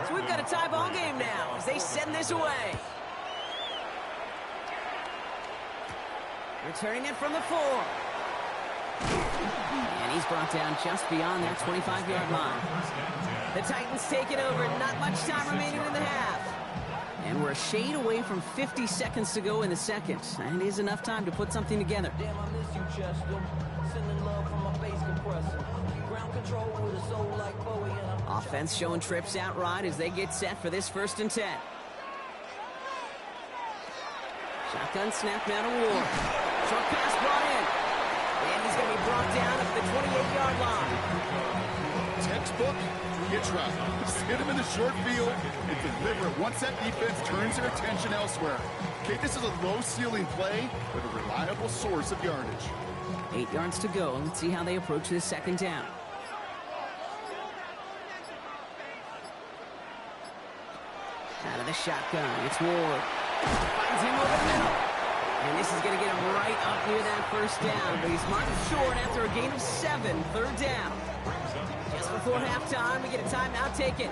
So we've got a tie ball game now as they send this away. Returning it from the 4. And he's brought down just beyond their 25-yard line. The Titans take it over. Not much time remaining in the half. And we're a shade away from 50 seconds to go in the second. And it is enough time to put something together. Damn, I miss you, Chester. Sending love from my bass compressor. Ground control with a soul like Bowie. Offense showing trips out right as they get set for this 1st and 10. Shotgun snap now to Ward. Short pass brought in. And he's going to be brought down at the 28-yard line. Textbook, you try. Just hit him in the short field and deliver it once that defense turns their attention elsewhere. Okay, this is a low-ceiling play, but a reliable source of yardage. 8 yards to go. Let's see how they approach this 2nd down. Out of the shotgun, it's Ward. Finds him over the middle. And this is going to get him right up near that 1st down. But he's marked short after a gain of 7, 3rd down. Just before halftime, we get a timeout taken.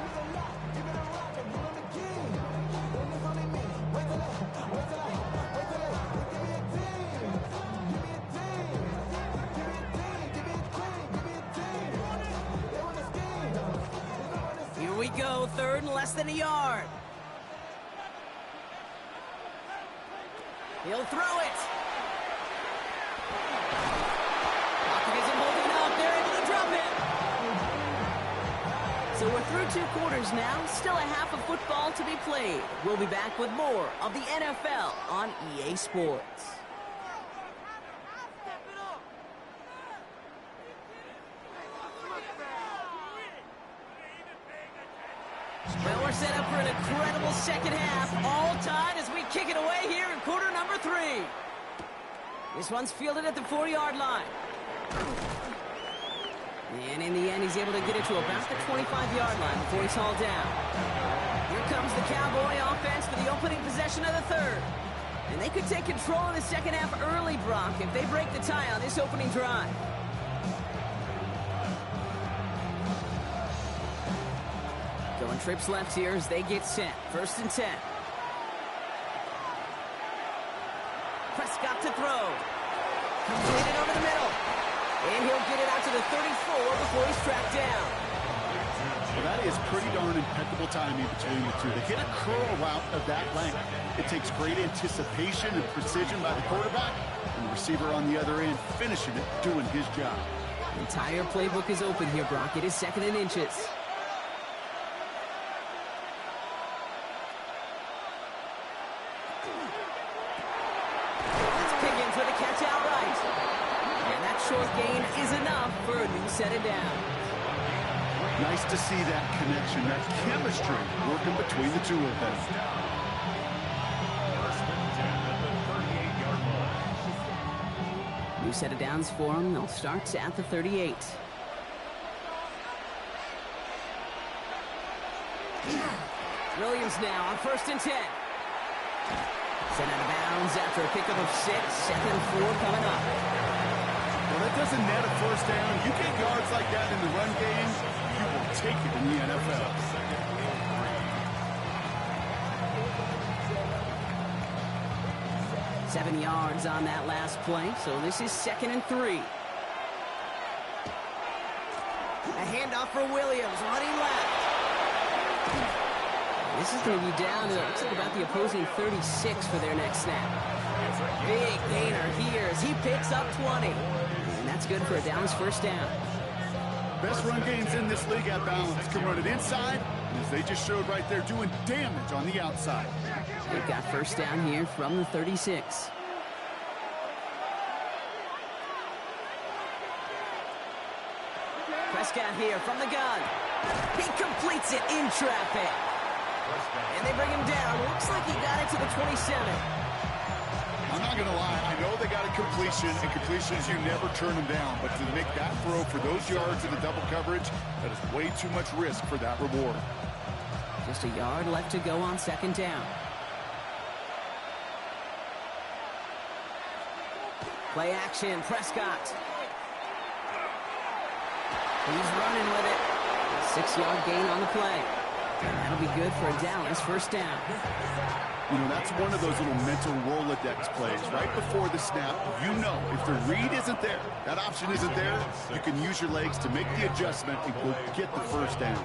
Here we go, 3rd and less than a yard. He'll throw it. Pocket isn't holding up. They're able to drop it. So we're through 2 quarters now. Still a half of football to be played. We'll be back with more of the NFL on EA Sports. Well, we're set up for an incredible 2nd half. All tied as we kick it away here in quarter number 3. This one's fielded at the 4-yard line. And in the end, he's able to get it to about the 25-yard line before he's hauled down. Here comes the Cowboy offense for the opening possession of the 3rd. And they could take control of the 2nd half early, Brock, if they break the tie on this opening drive. Going trips left here as they get set. 1st and 10. Prescott to throw. Completed over the middle. And he'll get it out to the 34 before he's tracked down. Well, that is pretty darn impeccable timing between the two. They hit a curl route of that length. It takes great anticipation and precision by the quarterback, and the receiver on the other end finishing it, doing his job. The entire playbook is open here, Brock. It is 2nd and inches. Gain is enough for a new set of downs. Nice to see that connection, that chemistry working between the 2 of them. New set of downs for them. They'll start at the 38. Williams now on 1st and 10. Sent out of bounds after a pickup of 6. 2nd and 4 coming up. Well, that doesn't net a 1st down. You get yards like that in the run game, you will take it in the NFL. Seven yards on that last play, so this is 2nd and 3. A handoff for Williams, running left. This is going to be down to, looks like about the opposing 36 for their next snap. Big gainer here as he picks up 20. And that's good for a Downs 1st down. Best run games in this league at balance. Can run it inside, and as they just showed right there, doing damage on the outside. They've got 1st down here from the 36. Prescott here from the gun. He completes it in traffic. And they bring him down. Looks like he got it to the 27. I'm not going to lie. I know they got a completion, and completions, you never turn them down. But to make that throw for those yards in the double coverage, that is way too much risk for that reward. Just a yard left to go on 2nd down. Play action, Prescott. He's running with it. 6-yard gain on the play. And that'll be good for a Dallas first down. You know, that's one of those little mental Rolodex plays. Right before the snap, you know if the read isn't there, that option isn't there, you can use your legs to make the adjustment and go get the first down.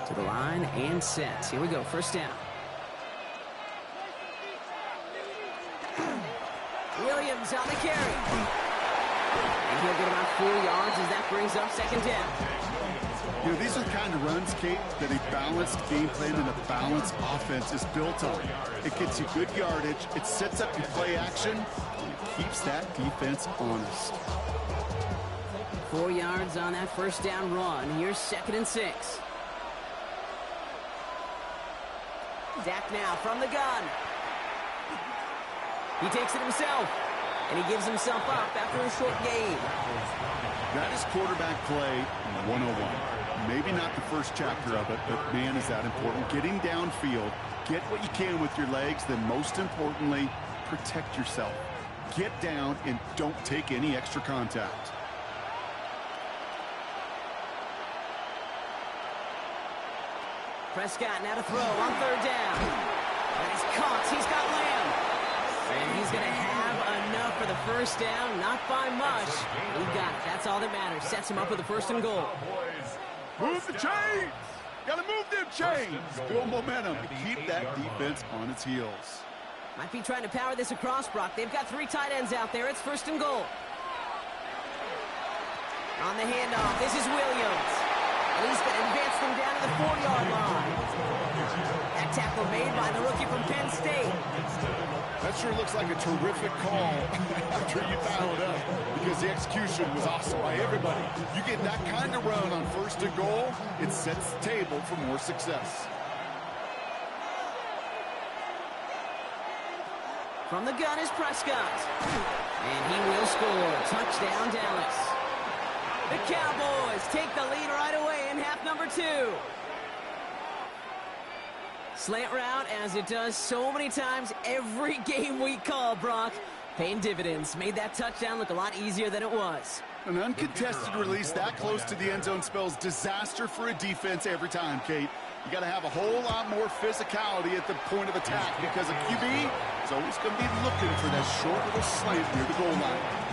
To the line and set. Here we go, first down. Williams on the carry. And he'll get about 4 yards as that brings up second down. You know, these are the kind of runs, Kate, that a balanced game plan and a balanced offense is built on. It gets you good yardage, it sets up your play action, and it keeps that defense honest. 4 yards on that first down run. Here's second and 6. Dak now from the gun. He takes it himself, and he gives himself up after a short gain. That is quarterback play 101. Maybe not the first chapter of it, but man, is that important. Getting downfield, get what you can with your legs, then most importantly, protect yourself. Get down and don't take any extra contact. Prescott now to throw on third down. That is caught. He's got Lamb. And he's going to have enough for the first down. Not by much. He got it. That's all that matters. Sets him up with a first and goal. Move the chains! Gotta move them chains! Build momentum to keep that defense on its heels. Might be trying to power this across, Brock. They've got 3 tight ends out there. It's first and goal. On the handoff, this is Williams. And he's going to advance them down to the 4-yard line. That tackle made by the rookie from Penn State. That sure looks like a terrific call after you dial it up, because the execution was awesome by everybody. You get that kind of run on first and goal, it sets the table for more success. From the gun is Prescott. And he will score. Touchdown, Dallas. The Cowboys take the lead right away in half number 2. Slant route, as it does so many times every game we call, Brock. Paying dividends. Made that touchdown look a lot easier than it was. An uncontested release that close to the end zone spells disaster for a defense every time, Kate. You got to have a whole lot more physicality at the point of attack, because a QB is always going to be looking for that short little slant near the goal line.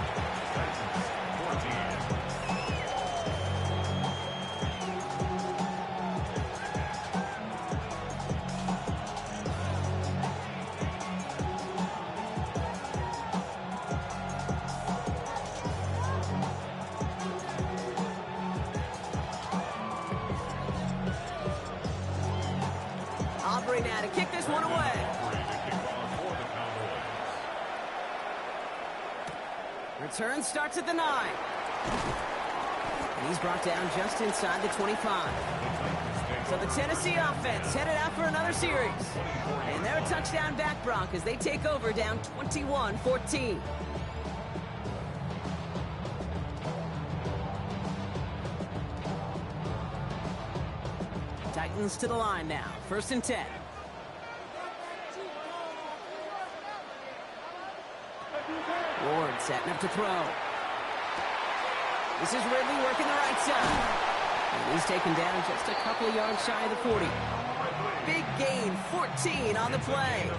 Aubrey now to kick this one away. Return starts at the 9. And he's brought down just inside the 25. So the Tennessee offense headed out for another series. And they're a touchdown back, Brock, as they take over down 21-14. Titans to the line now. First and 10. Ward setting up to throw. This is Ridley working the right side. And he's taken down just a couple of yards shy of the 40. Big gain, 14 on the play.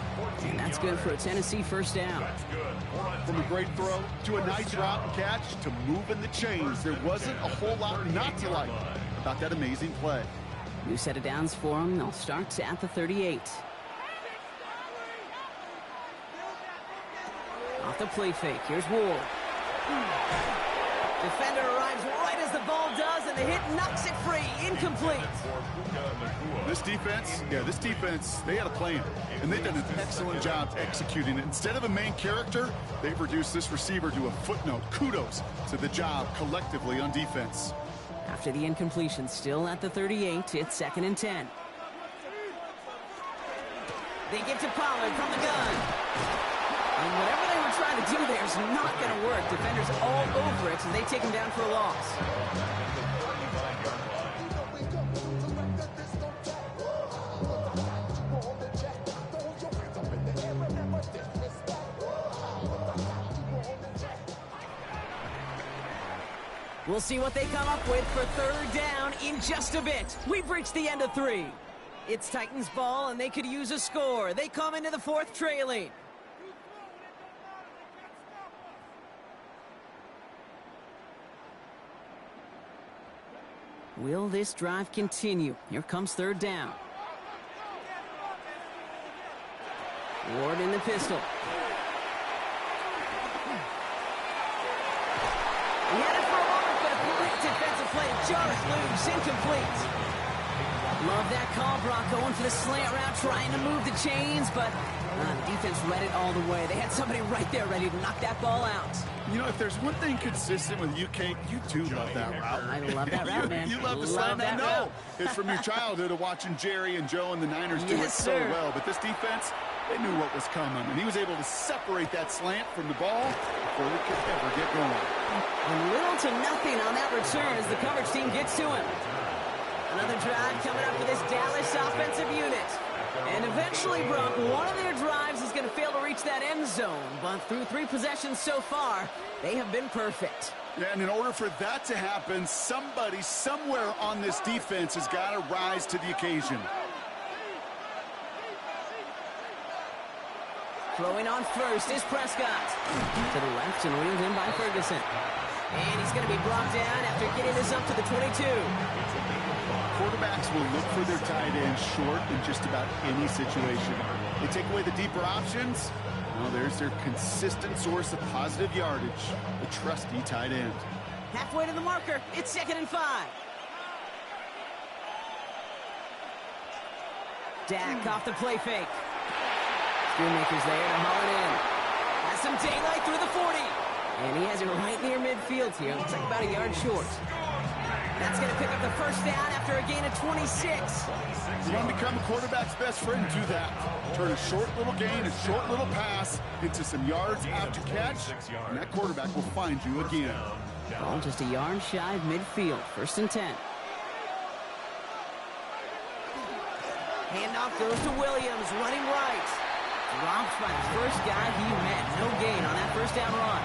And that's good for a Tennessee first down. From a great throw to a nice route and catch to moving the chains, there wasn't a whole lot not to like about that amazing play. New set of downs for them. They'll start at the 38. Off the play fake. Here's Ward. Defender arrives right as the ball does, and the hit knocks it free. Incomplete. This defense, they had a plan, and they've done an excellent job executing it. Instead of a main character, they've reduced this receiver to a footnote. Kudos to the job collectively on defense. After the incompletion, still at the 38, it's second and 10. They get to Pollard from the gun. And whatever they were trying to do there is not going to work. Defenders all over it, and they take him down for a loss. We'll see what they come up with for third down in just a bit. We've reached the end of 3. It's Titans ball, and they could use a score. They come into the fourth trailing. Will this drive continue? Here comes third down. Ward in the pistol. He had it for a moment, but a great defensive play. Jars loose, incomplete. Love that call, Brock, going for the slant route, trying to move the chains, but the defense read it all the way. They had somebody right there ready to knock that ball out. You know, if there's one thing consistent with you, Kate, you do love that route. I love that route, man. You love the slant. I know. It's from your childhood of watching Jerry and Joe and the Niners do it so well. But this defense, they knew what was coming, and he was able to separate that slant from the ball before it could ever get going. And little to nothing on that return as the coverage team gets to him. Another drive coming up for this Dallas offensive unit. And eventually, Brock, one of their drives is going to fail to reach that end zone. But through 3 possessions so far, they have been perfect. Yeah, and in order for that to happen, somebody somewhere on this defense has got to rise to the occasion. Throwing on first is Prescott. To the left and reeled in by Ferguson. And he's going to be brought down after getting this up to the 22. Quarterbacks will look for their tight end short in just about any situation. They take away the deeper options. Well, there's their consistent source of positive yardage, the trusty tight end. Halfway to the marker. It's 2nd and 5. Dak off the play fake. Schoonmaker's there to haul it in. Has some daylight through the 40. And he has it right near midfield here. Looks like about a yard short. That's going to pick up the first down after a gain of 26. You want to become a quarterback's best friend, do that. Turn a short little gain, a short little pass into some yards after catch, and that quarterback will find you again. Ball just a yard shy of midfield. 1st and 10. Handoff goes to Williams, running right. Drops by the first guy he met. No gain on that first down run.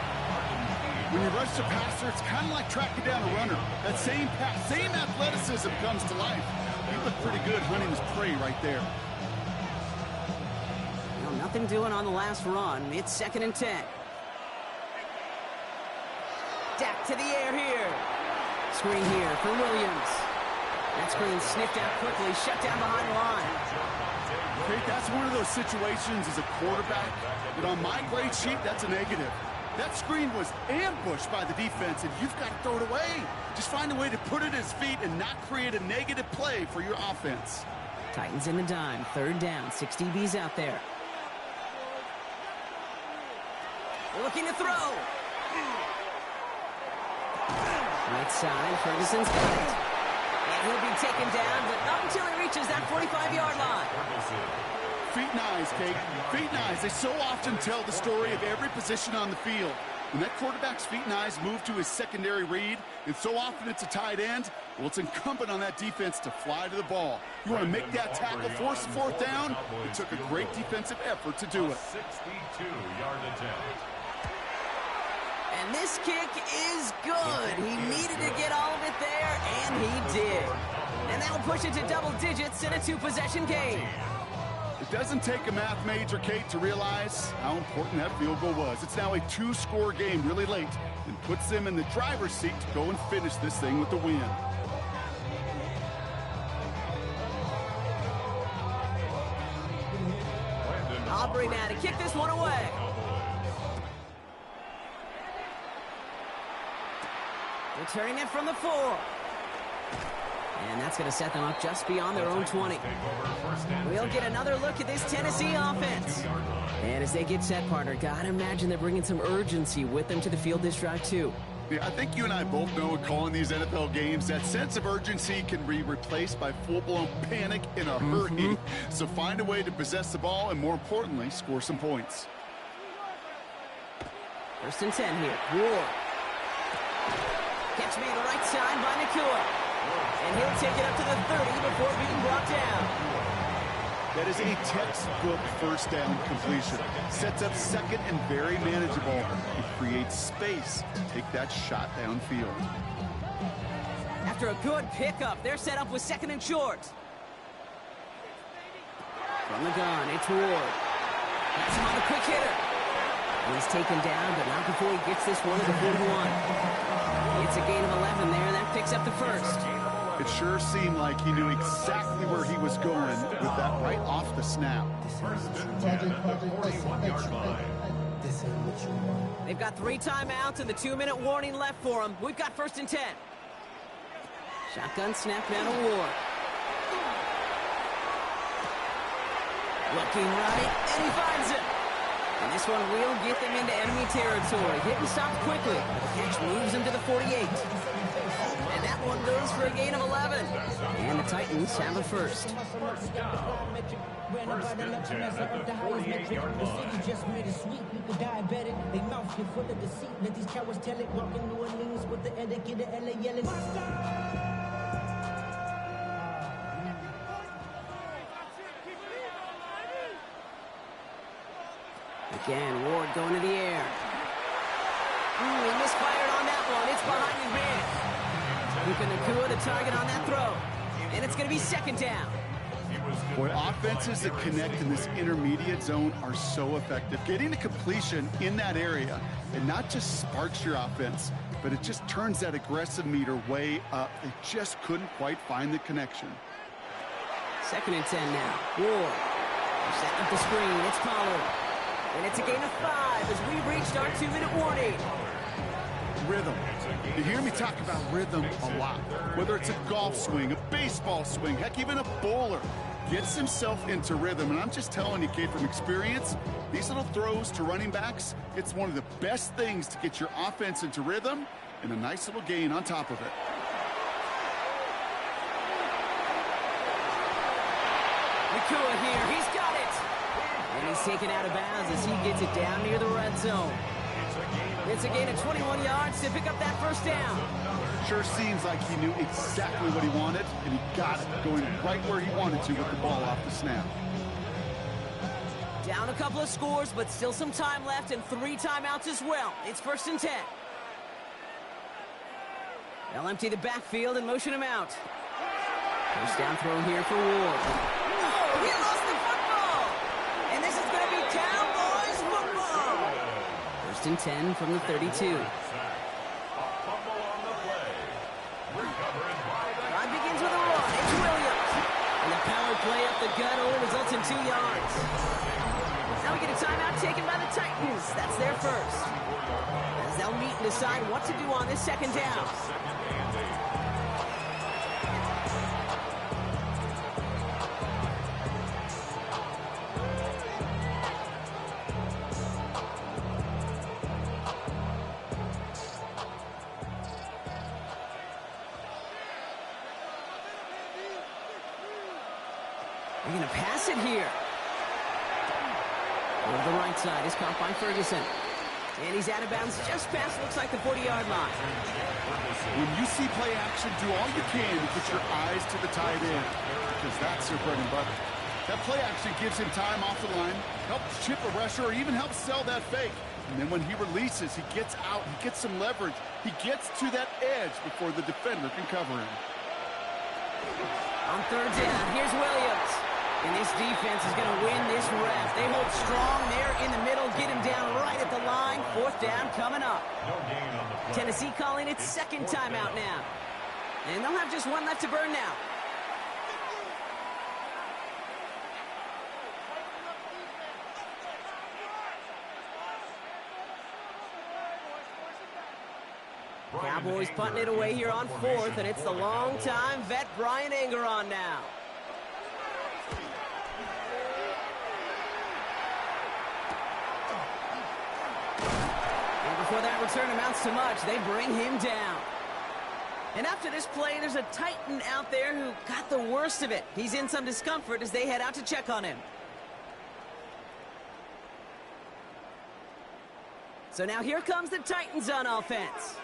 When you rush the passer, it's kind of like tracking down a runner. That same pass, same athleticism comes to life. You look pretty good hunting his prey right there. Well, nothing doing on the last run. It's 2nd and 10. Dak to the air here. Screen here for Williams. That screen sniffed out quickly, shut down behind the line. Okay, that's one of those situations as a quarterback that on my grade sheet, that's a negative. That screen was ambushed by the defense, and you've got to throw it away. Just find a way to put it at his feet and not create a negative play for your offense. Titans in the dime. 3rd down. 6 DBs out there. Looking to throw. Right side. Ferguson's got it. And he'll be taken down, but not until he reaches that 45-yard line. Feet and eyes, Kate. Feet and eyes. They so often tell the story of every position on the field. When that quarterback's feet and eyes move to his secondary read, and so often it's a tight end, well, it's incumbent on that defense to fly to the ball. You want to make that tackle, force the 4th down? It took a great defensive effort to do it. 62-yard attempt. And this kick is good. He needed to get all of it there, and he did. And that will push it to double digits in a 2-possession game. It doesn't take a math major, Kate, to realize how important that field goal was. It's now a 2-score game really late and puts them in the driver's seat to go and finish this thing with the win. Aubrey now to kick this one away. Returning it from the 4. And that's going to set them up just beyond their own 20. We'll get another look at this Tennessee offense. And as they get set, partner, gotta imagine they're bringing some urgency with them to the field this drive, too. Yeah, I think you and I both know in calling these NFL games, that sense of urgency can be replaced by full-blown panic in a hurry. So find a way to possess the ball and, more importantly, score some points. 1st and 10 here. Ward. Catch made right side by Nakua. And he'll take it up to the 30 before being brought down. That is a textbook 1st down completion. Sets up 2nd and very manageable. It creates space to take that shot downfield. After a good pickup, they're set up with 2nd and short. From the gun, it's Ward. That's him on the quick hitter. He's taken down, but not before he gets this one at the 41. It's a gain of 11 there, and that picks up the first. It sure seemed like he knew exactly where he was going with that right off the snap. They've got 3 timeouts and the 2-minute warning left for them. We've got 1st and 10. Shotgun snap now to Ward. Looking right, and he finds it. And this one will get them into enemy territory. Hit and stop quickly. The catch moves them to the 48. And that one goes for a gain of 11. And the Titans have a first. First and 10 at the 48-yard line. Just made it sweet, you could diabetic. They mouth get full of deceit. Let these cowards tell it. Walking New Orleans with the etiquette of LA yelling. Again, Ward going to the air. Ooh, he misfired on that one. It's behind his man. Puka Nacua the target on that throw. And it's going to be 2nd down. Boy, offenses that connect in this intermediate zone are so effective. Getting a completion in that area, it not just sparks your offense, but it just turns that aggressive meter way up. They just couldn't quite find the connection. 2nd and 10 now. Ward. Setting up the screen. It's Pollard. And it's a gain of 5 as we've reached our 2-minute warning. Rhythm. You hear me talk about rhythm a lot. Whether it's a golf swing, a baseball swing, heck, even a bowler gets himself into rhythm. And I'm just telling you, kid, from experience, these little throws to running backs, it's one of the best things to get your offense into rhythm and a nice little gain on top of it. Nacua here. He's got it. And he's taken out of bounds as he gets it down near the red zone. It's a gain of 21 yards to pick up that 1st down. Sure seems like he knew exactly what he wanted, and he got it, going right where he wanted to with the ball off the snap. Down a couple of scores, but still some time left and 3 timeouts as well. It's 1st and 10. They'll empty the backfield and motion him out. First down throw here for Ward. Oh, he lost the football! And this is going to be Cowboys football! 1st and 10 from the 32. Drive begins with a run. It's Williams. And the power play up the gut only results in 2 yards. Now we get a timeout taken by the Titans. That's their first. As they'll meet and decide what to do on this 2nd down. They're going to pass it here. Over the right side is caught by Ferguson. And he's out of bounds just past, looks like, the 40-yard line. When you see play action, do all you can to put your eyes to the tight end, because that's their bread and butter. That play action gives him time off the line, helps chip a rusher, or even helps sell that fake. And then when he releases, he gets out, he gets some leverage. He gets to that edge before the defender can cover him. On 3rd down, here's Williams. And this defense is going to win this rep. They hold strong there in the middle, get him down right at the line. 4th down coming up. Tennessee calling its 2nd timeout now. And they'll have just 1 left to burn now. Cowboys punting it away here on 4th, and it's the long-time vet Brian Anger on now. And before that return amounts to much, they bring him down. And after this play, there's a Titan out there who got the worst of it. He's in some discomfort as they head out to check on him. So now here comes the Titans on offense.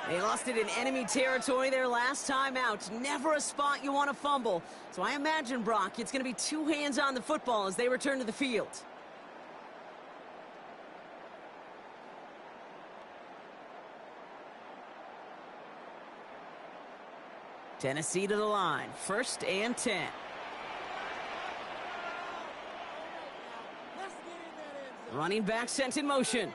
They lost it in enemy territory their last time out. Never a spot you want to fumble. So I imagine, Brock, it's going to be 2 hands on the football as they return to the field. Tennessee to the line. 1st and 10. Running back sent in motion.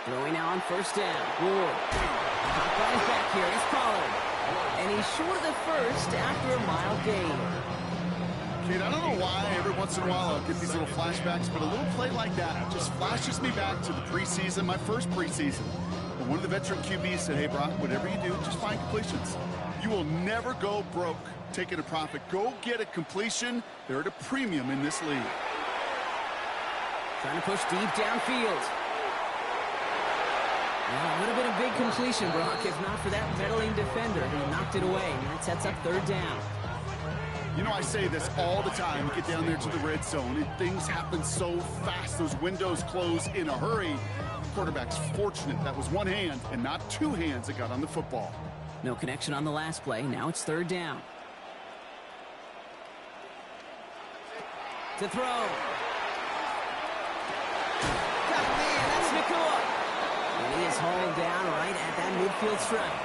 Throwing now on first down. Ward. Caught by his back here. It's Pollard. And he's short of the first after a mild gain. Kid, I don't know why every once in a while I'll get these little flashbacks, but a little play like that just flashes me back to the preseason, my first preseason. And one of the veteran QBs said, hey, Brock, whatever you do, just find completions. You will never go broke taking a profit. Go get a completion. They're at a premium in this league. Trying to push deep downfield. Well, it would have been a big completion, Brock, if not for that meddling defender who knocked it away. And that sets up third down. You know, I say this all the time. You get down there to the red zone, and things happen so fast. Those windows close in a hurry. Quarterback's fortunate that was one hand and not two hands that got on the football. No connection on the last play. Now it's third down. To throw. God, man, that's Nakua. And he is hauled down right at that midfield stripe.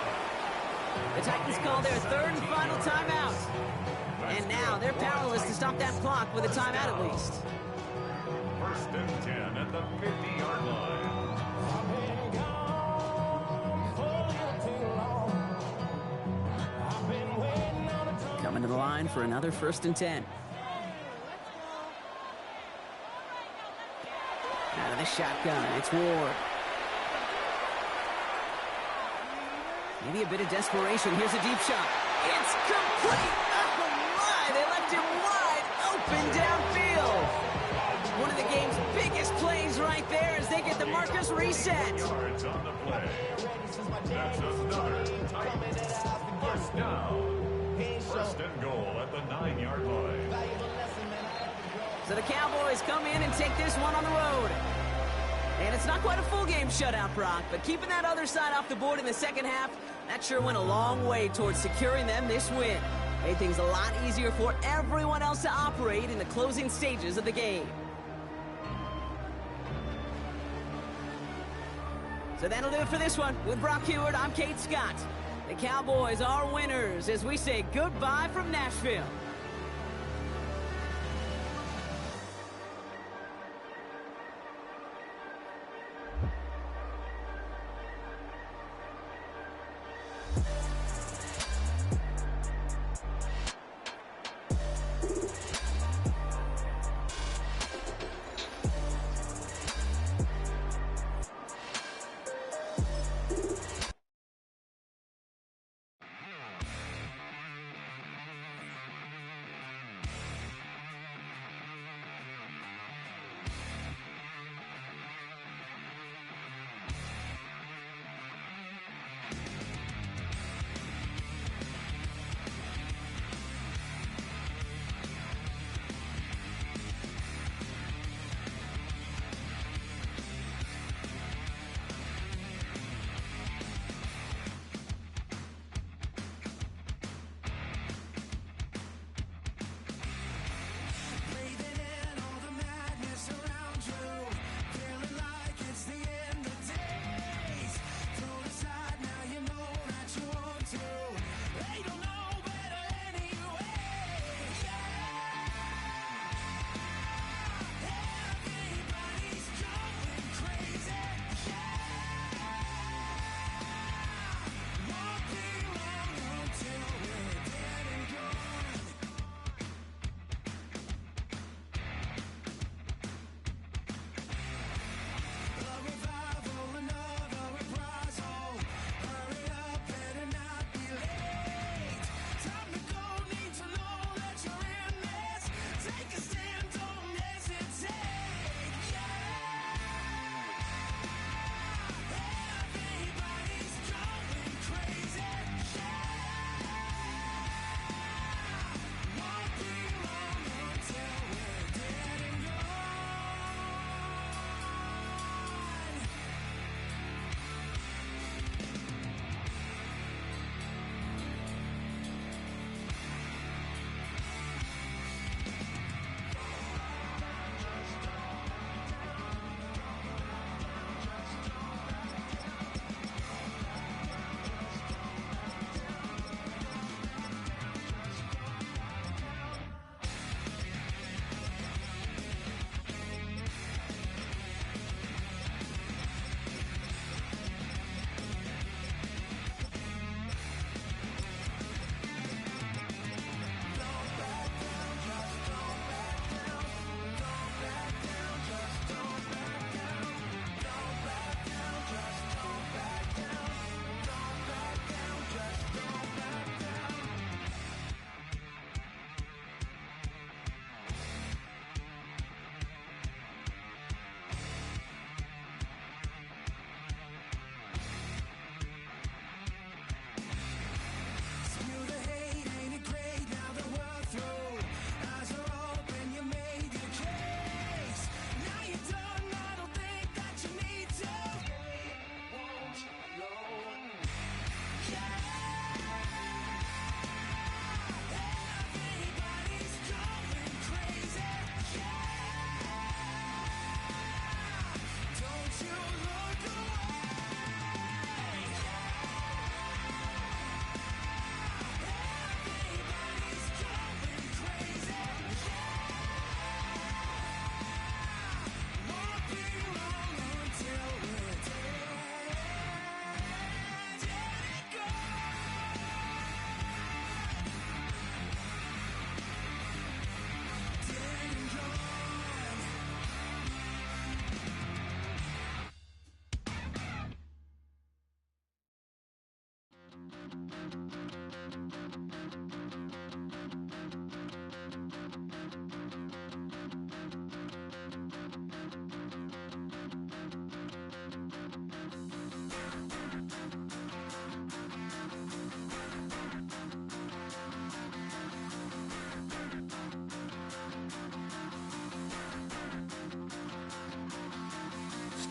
The Titans call their third and final timeout. And now they're powerless to stop that clock with a timeout at least. First and 10 at the 50-yard line. Coming to the line for another first and 10. Out of the shotgun, it's Ward. Maybe a bit of desperation. Here's a deep shot. It's complete. Oh, my. They left him wide open downfield. One of the game's biggest plays right there as they get the markers reset. Yards on the play. That's another Titans first down. First and goal at the 9-yard line. So the Cowboys come in and take this one on the road. And it's not quite a full game shutout, Brock, but keeping that other side off the board in the second half, that sure went a long way towards securing them this win. Made things a lot easier for everyone else to operate in the closing stages of the game. So that'll do it for this one. With Brock Huard, I'm Kate Scott. The Cowboys are winners as we say goodbye from Nashville.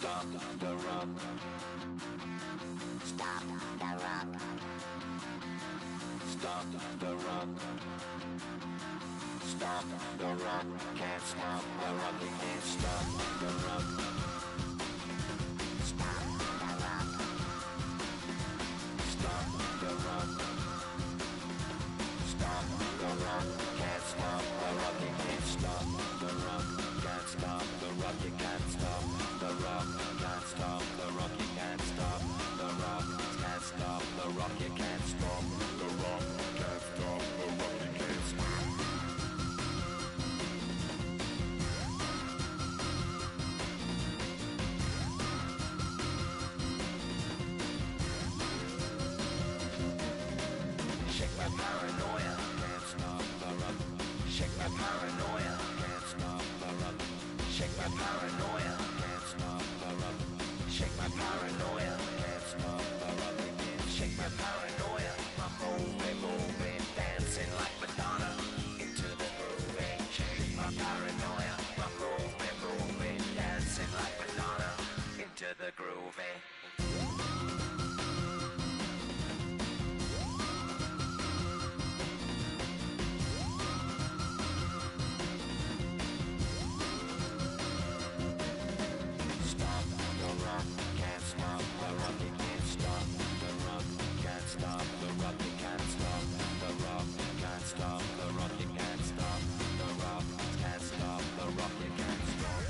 Stop the rock. Stop the rock. Stop the rock. Stop the rock. Can't stop the rock. You can't stop the rock. Stop the rock. Stop the rock. Stop the rock. Can't stop the rock. You can't stop the rock. Can't stop the rock. You can't stop the rock. Can't stop the rock. You can't stop the rock. Can't stop the rock. You can't stop the rock. Can't stop the rock. You can't stop. Shake my paranoia. Can't stop the rock. Shake my paranoia. Can't stop the rock. Shake my paranoia. Can't stop the rock. Shake my paranoia. Can't stop the rock. Shake my paranoia. I'm moving, dancing like Madonna into the groove. Shake my paranoia. I'm moving, dancing like Madonna into the groove. Stop the rock, can't stop the rock, you can't stop the rock, can't stop the rock, you can't stop the rock, can't stop the rock, you can't stop the rock, can't stop the rock, you can't stop.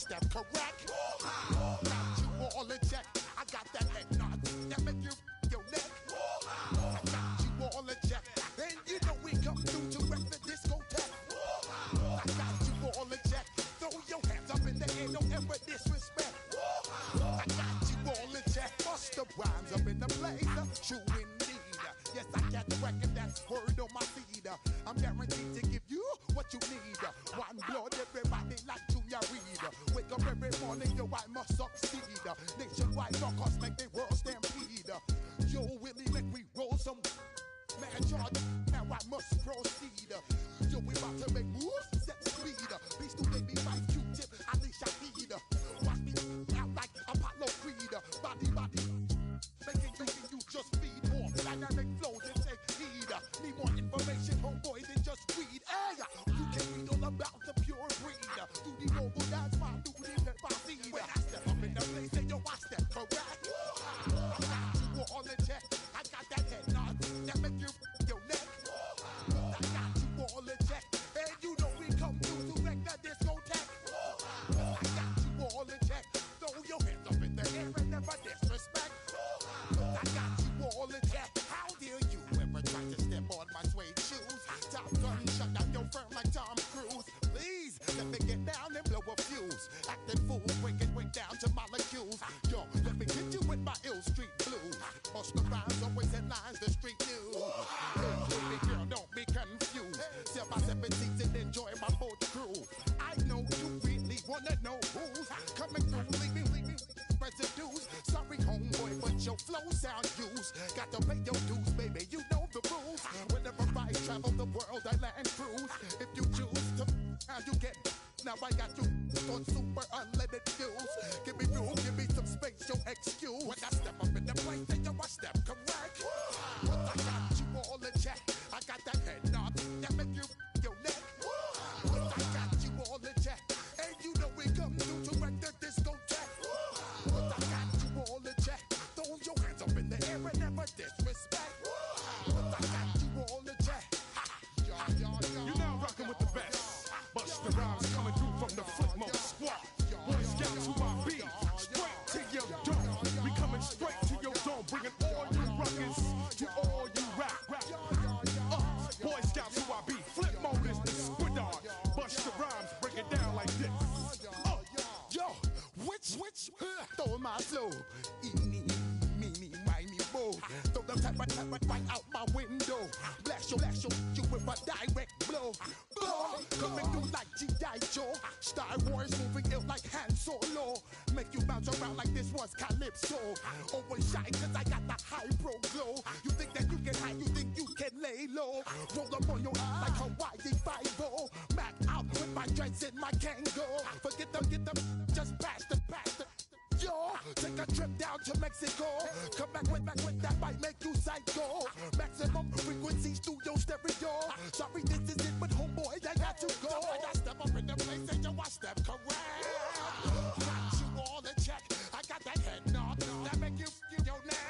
step correct. Got you all in check. I got that head nod that make you your neck. I got you all in check. And you know we come through to wreck the discotheque. I got you all in check. Throw your hands up in the air, don't ever disrespect. I got you all in check. Bust the rhymes up in the place. True indeed. Yes, I got the record that's word on my feed. I'm guaranteed to give you what you need. One blood, everybody like Junior Reed. Wake up every morning, yo, I must succeed. Nationwide knockouts make the world stampede. Yo, Willie, make we roll some man charge. Now I must proceed. Yo, we about to make moves, set speed. Beast to baby, fight Q-tip, Alicia Heed. Watch me out like Apollo Creed. Body, making you just feed more dynamic flows and take heed. Need more information, homeboy, than just read. Hey, you can read all about the pure breed. Do the mobile dance, my duty, let my feed. When I step up in the place, and yo, I step correct. I got you all in check. I got that head nod that make you your neck. I got you all in check. And you know we come through to wreck the discotheque. I got you all in check. Throw your hands up in the air and never disrespect. I got you all in check. How dare you ever try to step on my suede shoes? Top gun, shut down your firm like Tom Cruise. Please, let me get down and blow a fuse. Acting fool, break down to molecules. Yo, let me hit you with my ill street blues. Bust the rhymes, always headlines, the street news. Hey, baby girl, don't be confused. Sell my 7 seats and enjoy my boat crew. I know you really wanna know who's coming through, leaving residues. Sorry, homeboy, but your flow sound used. Got to pay your dues, baby, you know the rules. Whenever I travel the world, I land cruise. If you choose to, how you get. Now I got you on super unlimited views. Give me room, give me some space, your excuse. When I step up in the place, then yo, I step correct. But I got you all in check. I got that head nod that make you your neck. But I got you all in check. And you know we come through to wreck the discotheque. But I got you all in check. Throw your hands up in the air and never disrespect. But I got you all in check. You're now rocking with the best. Bust the rhymes coming through from the Flipmode Squad. Boy Scouts who I be, straight to your dome. We coming straight to your dome, bringing all you rockers to all you rap. Boy Scouts who I be, Flipmode is the squid dog. Bust the rhymes, break it down like this. Yo, which, throw my flow. Eeny, meeny, miny, mo. Throw the type right out my window. Blast you with a direct blow. Coming through like G.I. Joe. Star Wars moving ill like Han Solo. Make you bounce around like this was Calypso. Always shine cause I got the high pro glow. You think that you can hide, you think you can lay low. Roll up on your eye like Hawaii 5-0. Mac out with my dreads in my Kango. Forget them, just pass the. Yo, take a trip down to Mexico. Come back with that might make you psycho. Maximum frequency studio stereo. Sorry, this is it, but homeboy, I got to go. When I step up in the place, and yo, I step correct. Got you all in check. I got that head nod that make you your neck.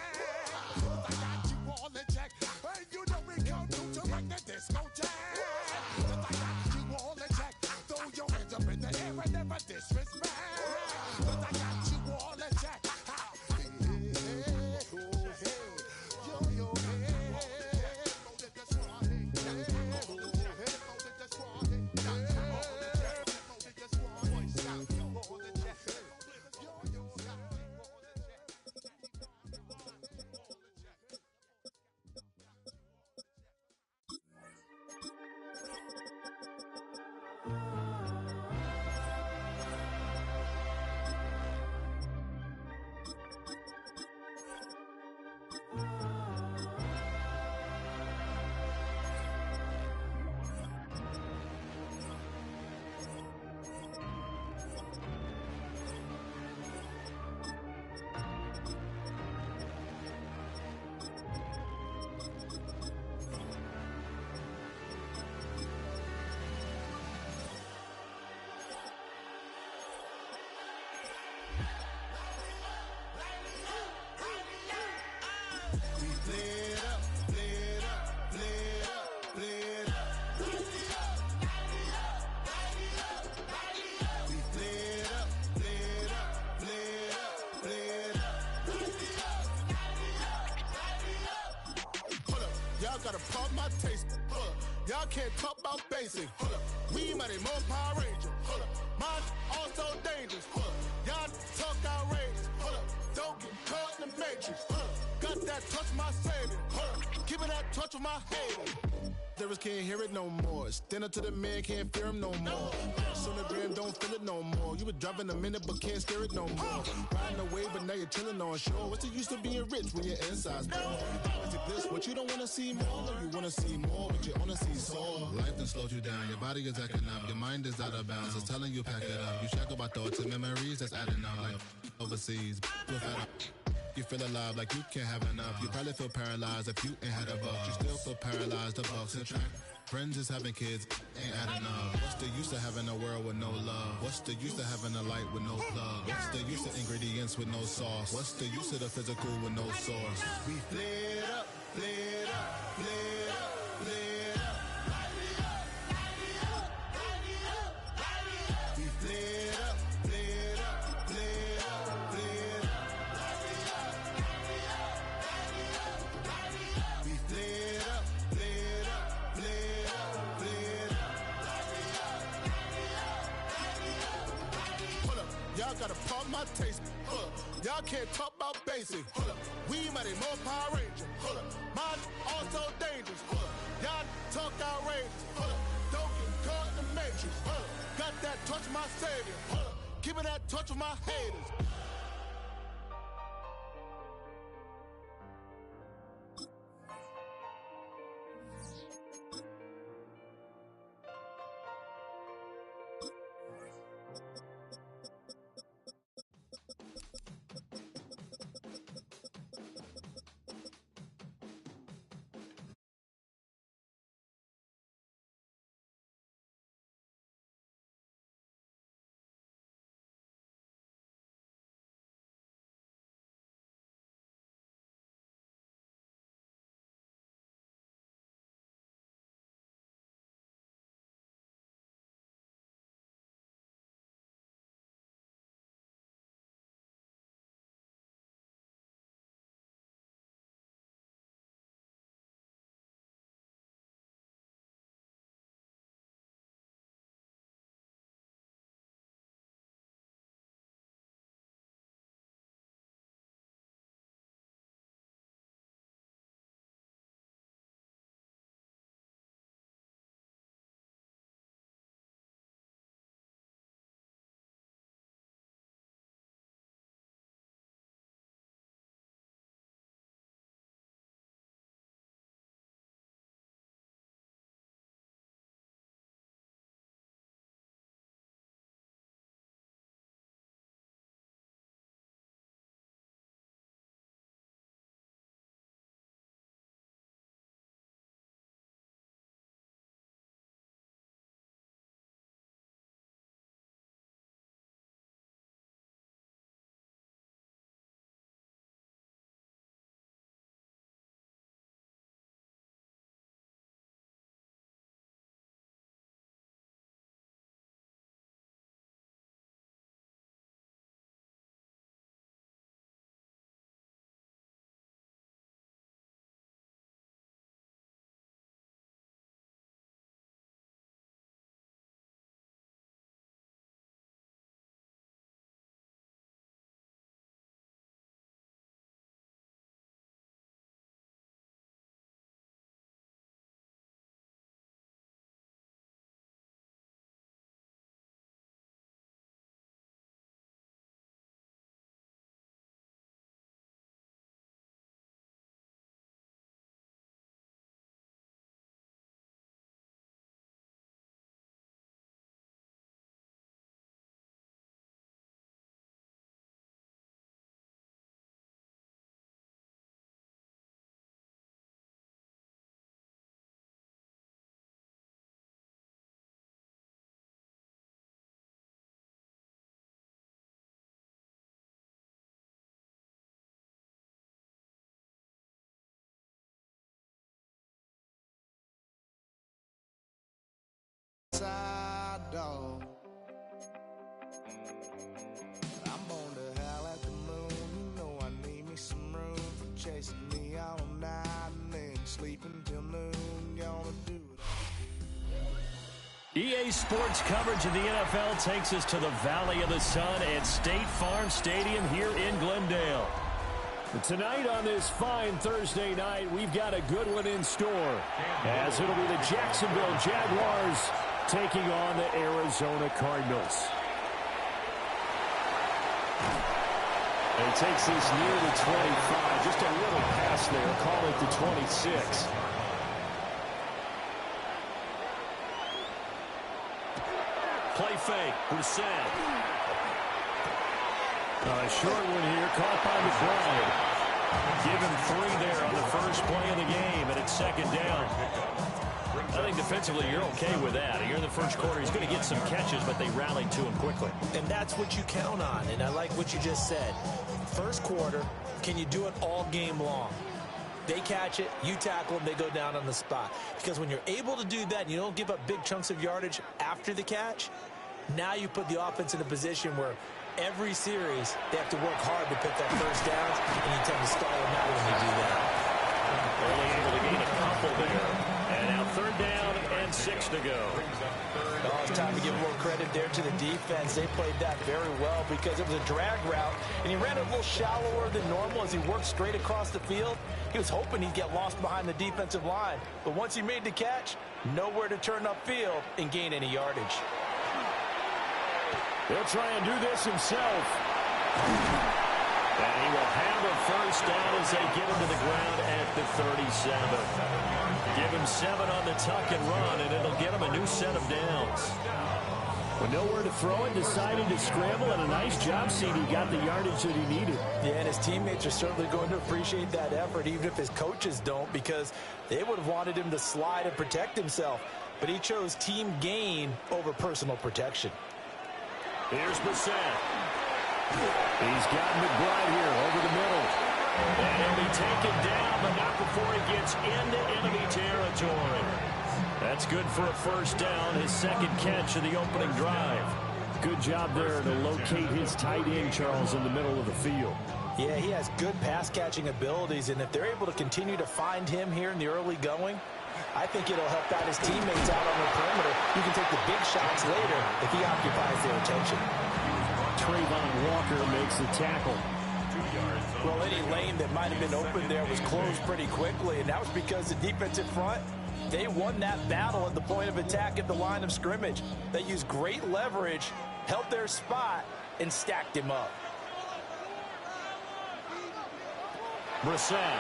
I got you all in check. And you know we come through to wreck the discotheque. I got you all in check. Throw your hands up in the air and never disrespect. I got you all in check. gotta pump my taste. Y'all can't talk about basic. We mighty more Power Ranger. Mine also dangerous. Y'all talk outrageous. Don't get caught in the matrix. Got that touch of my savior. Give it that touch of my haters. Lyrics can't hear it no more. Stand up to the man, can't fear him no more. Sonogram don't feel it no more. You been driving a minute but can't steer it no more. Riding away but now you're chilling on shore. What's the use of being rich when your inside's poor? Is it this what you don't wanna see more? Or you wanna see more but you wanna see sore? Life done slowed you down. Your body is acting up. Your mind is out of bounds. It's telling you pack it up. You shackle by thoughts and memories that's adding up like overseas. You feel alive like you can't have enough. You probably feel paralyzed if you ain't had a buck. You still feel paralyzed, the bucks and track. Friends is having kids, ain't adding up. What's the use of having a world with no love? What's the use of having a light with no plug? What's the use of ingredients with no sauce? What's the use of the physical with no source? We flared up, flared up, flared up, flared up. We flared up, flared up, flared up, flared up. We flared up, flared up, flared up, flared up. Hold up, y'all gotta pump my taste. Y'all can't talk about basic. We mighty more Power Ranger. Mine also dangerous. Y'all talk outrageous. Don't get caught in the matrix. Got that touch of my savior. Give me that touch of my haters. Dog. I'm born to howl at the moon. You know I need me some room for chasing me all night and then Sleeping till noon, gonna do it. EA Sports coverage of the NFL takes us to the Valley of the Sun at State Farm Stadium here in Glendale. Tonight on this fine Thursday night, we've got a good one in store, as it'll be the Jacksonville Jaguars taking on the Arizona Cardinals. He takes this near the 25, just a little pass there, call it the 26. Play fake, Brissett. A short one here, caught by McBride. Give him 3 there on the first play of the game, and it's second down. I think defensively you're okay with that. You're in the first quarter. He's going to get some catches, but they rallied to him quickly. And that's what you count on, and I like what you just said. First quarter, can you do it all game long? They catch it, you tackle them, they go down on the spot. Because when you're able to do that and you don't give up big chunks of yardage after the catch, now you put the offense in a position where every series they have to work hard to pick up first downs, and you tend to stall them out when you do that. Only able to gain a couple there. And now third down and 6 to go. Oh, it's time to give more credit there to the defense. They played that very well because it was a drag route, and he ran it a little shallower than normal as he worked straight across the field. He was hoping he'd get lost behind the defensive line, but once he made the catch, nowhere to turn upfield and gain any yardage. He'll try and do this himself. And he will have a first down as they get him to the ground at the 37. Give him 7 on the tuck and run, and it'll get him a new set of downs. With nowhere to throw it, decided to scramble, and a nice job seeing he got the yardage that he needed. Yeah, and his teammates are certainly going to appreciate that effort, even if his coaches don't, because they would have wanted him to slide and protect himself. But he chose team gain over personal protection. Here's Brissett. He's got McBride here over the middle. And he'll be taken down, but not before he gets into enemy territory. That's good for a first down, his second catch of the opening drive. Good job there to locate his tight end, Charles, in the middle of the field. Yeah, he has good pass-catching abilities, and if they're able to continue to find him here in the early going, I think it'll help out his teammates out on the perimeter. You can take the big shots later if he occupies their attention. Trayvon Walker makes the tackle. Well, any lane that might have been open there was closed pretty quickly, and that was because the defensive front, they won that battle at the point of attack at the line of scrimmage. They used great leverage, held their spot, and stacked him up. Brissett.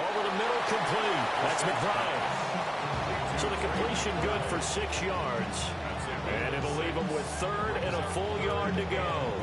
Over the middle, complete. That's McBride. So the completion good for 6 yards. And it'll leave him with 3rd and a full yard to go.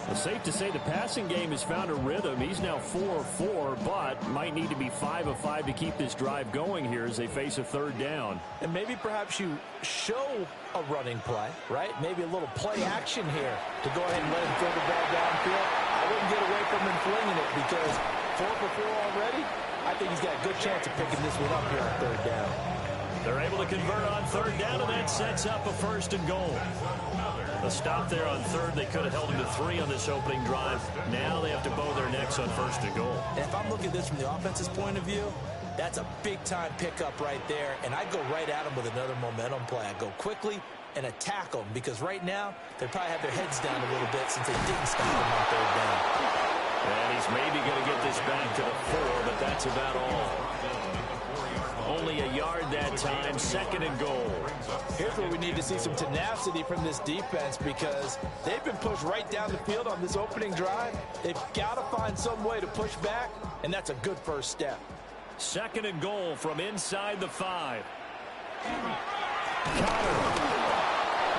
It's safe to say the passing game has found a rhythm. He's now 4 of 4, but might need to be 5 of 5 to keep this drive going here as they face a 3rd down. And maybe perhaps you show a running play, right? Maybe a little play action here to go ahead and let him throw the ball downfield. I wouldn't get away from him flinging it because 4 for 4 already, I think he's got a good chance of picking this one up here on 3rd down. They're able to convert on 3rd down, and that sets up a 1st and goal. A stop there on 3rd. They could have held him to 3 on this opening drive. Now they have to bow their necks on 1st and goal. And if I'm looking at this from the offense's point of view, that's a big-time pickup right there, and I go right at him with another momentum play. I go quickly and attack them because right now they probably have their heads down a little bit since they didn't stop him on 3rd down. And he's maybe going to get this back to the 4, but that's about all. Only a yard that time, 2nd and goal. Here's where we need to see some tenacity from this defense because they've been pushed right down the field on this opening drive. They've got to find some way to push back, and that's a good first step. 2nd and goal from inside the 5. Cotter.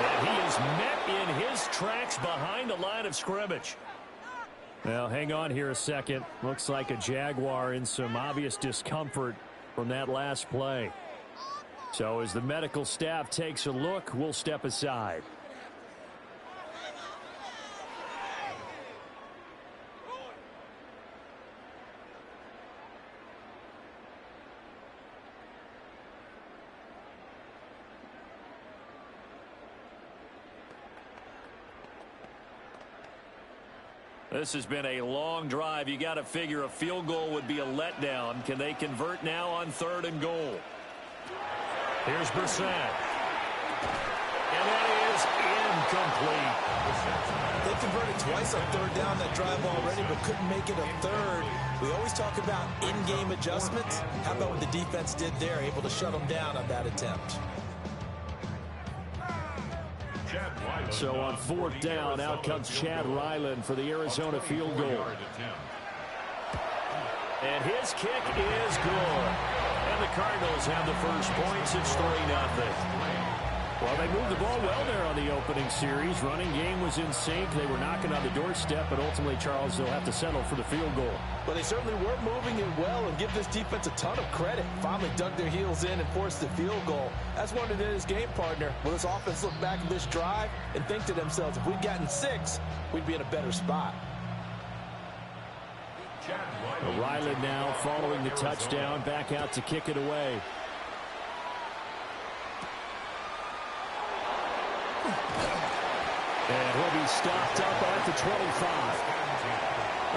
And he is met in his tracks behind the line of scrimmage. Now, hang on here a second. Looks like a Jaguar in some obvious discomfort from that last play. So as the medical staff takes a look, we'll step aside. This has been a long drive. You got to figure a field goal would be a letdown. Can they convert now on 3rd and goal? Here's Brissett. And that is incomplete. They converted twice on 3rd down that drive already, but couldn't make it a 3rd. We always talk about in-game adjustments. How about what the defense did there, able to shut them down on that attempt? So on 4th down, out comes Chad Ryland for the Arizona field goal. And his kick is good. And the Cardinals have the first points. It's 3-0. Well, they moved the ball well there on the opening series. Running game was in sync. They were knocking on the doorstep, but ultimately, Charles, they'll have to settle for the field goal. Well, they certainly were moving it well, and give this defense a ton of credit. Finally dug their heels in and forced the field goal. That's one of his game partner. Will this offense look back at this drive and think to themselves, if we'd gotten 6, we'd be in a better spot. Ryland now following the touchdown, back out to kick it away. And he'll be stopped up at the 25.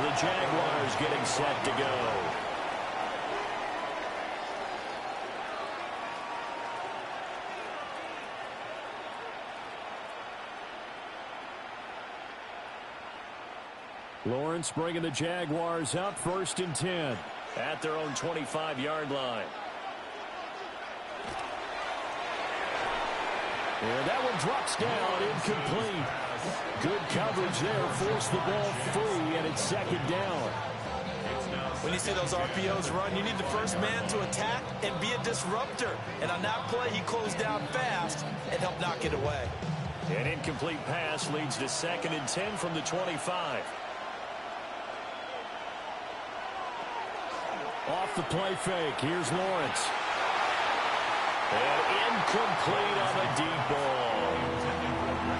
The Jaguars getting set to go. Lawrence bringing the Jaguars up 1st and 10 at their own 25-yard line. And that one drops down, incomplete. Good coverage there, forced the ball free, and it's 2nd down. When you see those RPOs run, you need the first man to attack and be a disruptor. And on that play, he closed down fast and helped knock it away. An incomplete pass leads to 2nd and 10 from the 25. Off the play fake, here's Lawrence. And incomplete on the deep ball.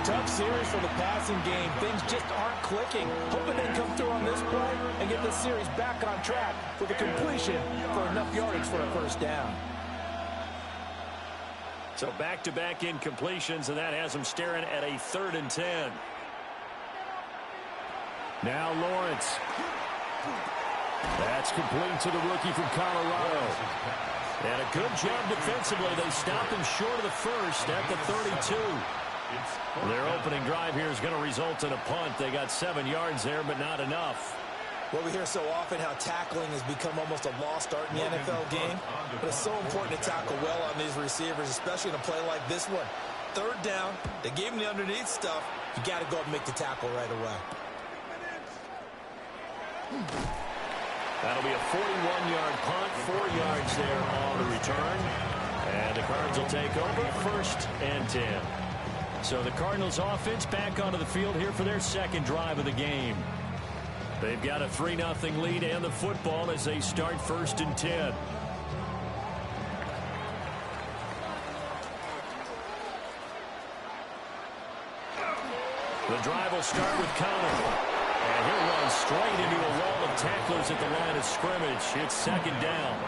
Tough series for the passing game. Things just aren't clicking. Hoping they can come through on this play and get this series back on track with a completion for enough yardage for a 1st down. So back-to-back incompletions, and that has them staring at a 3rd and 10. Now Lawrence. That's complete to the rookie from Colorado. And a good job defensively. They stopped him short of the 1st at the 32. Their opening drive here is going to result in a punt. They got 7 yards there, but not enough. Well, we hear so often how tackling has become almost a lost art in the NFL game. But it's so important to tackle well on these receivers, especially in a play like this one. 3rd down, they gave him the underneath stuff. You got to go up and make the tackle right away. That'll be a 41-yard punt, 4 yards there on the return. And the Cards will take over 1st and 10. So the Cardinals offense back onto the field here for their 2nd drive of the game. They've got a 3-0 lead and the football as they start 1st and 10. The drive will start with Conner. And he'll run straight into a wall of tacklers at the line of scrimmage. It's 2nd down.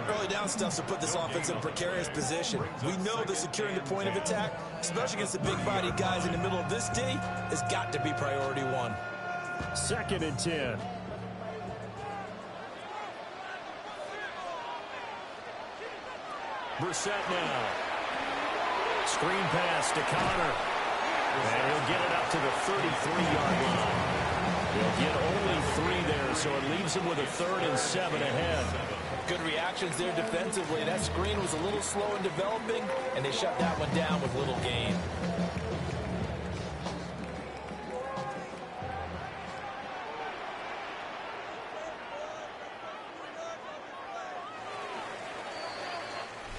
Early down stuff to put this offense in a precarious position. We know that securing the point of attack, especially against the big-bodied guys in the middle of this D, has got to be priority 1. 2nd and 10. Brissett now. Screen pass to Conner. And he'll get it up to the 33-yard line. He'll get only 3 there, so it leaves him with a 3rd and 7 ahead. Good reactions there defensively. That screen was a little slow in developing, and they shut that one down with little gain.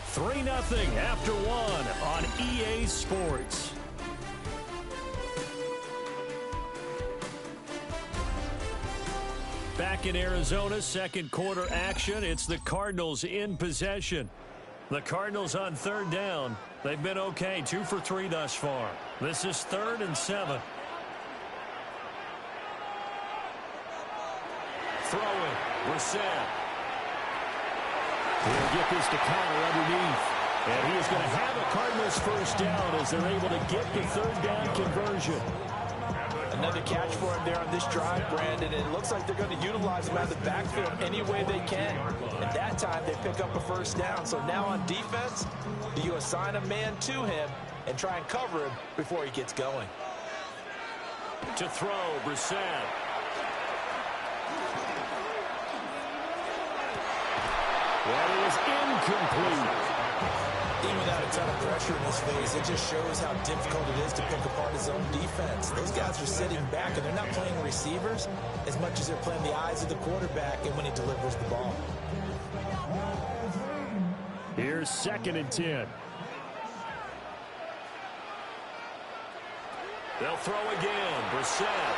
Three 3-0 after 1 on EA Sports. Back in Arizona, 2nd quarter action. It's the Cardinals in possession. The Cardinals on 3rd down. They've been okay, 2 for 3 thus far. This is 3rd and 7. Throw it, Brissett. He'll get this to Conner underneath. And he is going to have a Cardinals 1st down as they're able to get the 3rd down conversion. Another catch for him there on this drive, Brandon. And it looks like they're going to utilize him out of the backfield any way they can. And that time they pick up a first down. So now on defense, do you assign a man to him and try and cover him before he gets going? To throw, Brissett. Well, it was incomplete. Even without a ton of pressure in his face, it just shows how difficult it is to pick apart his own defense. Those guys are sitting back, and they're not playing receivers as much as they're playing the eyes of the quarterback and when he delivers the ball. Here's 2nd and 10. They'll throw again. Brissett.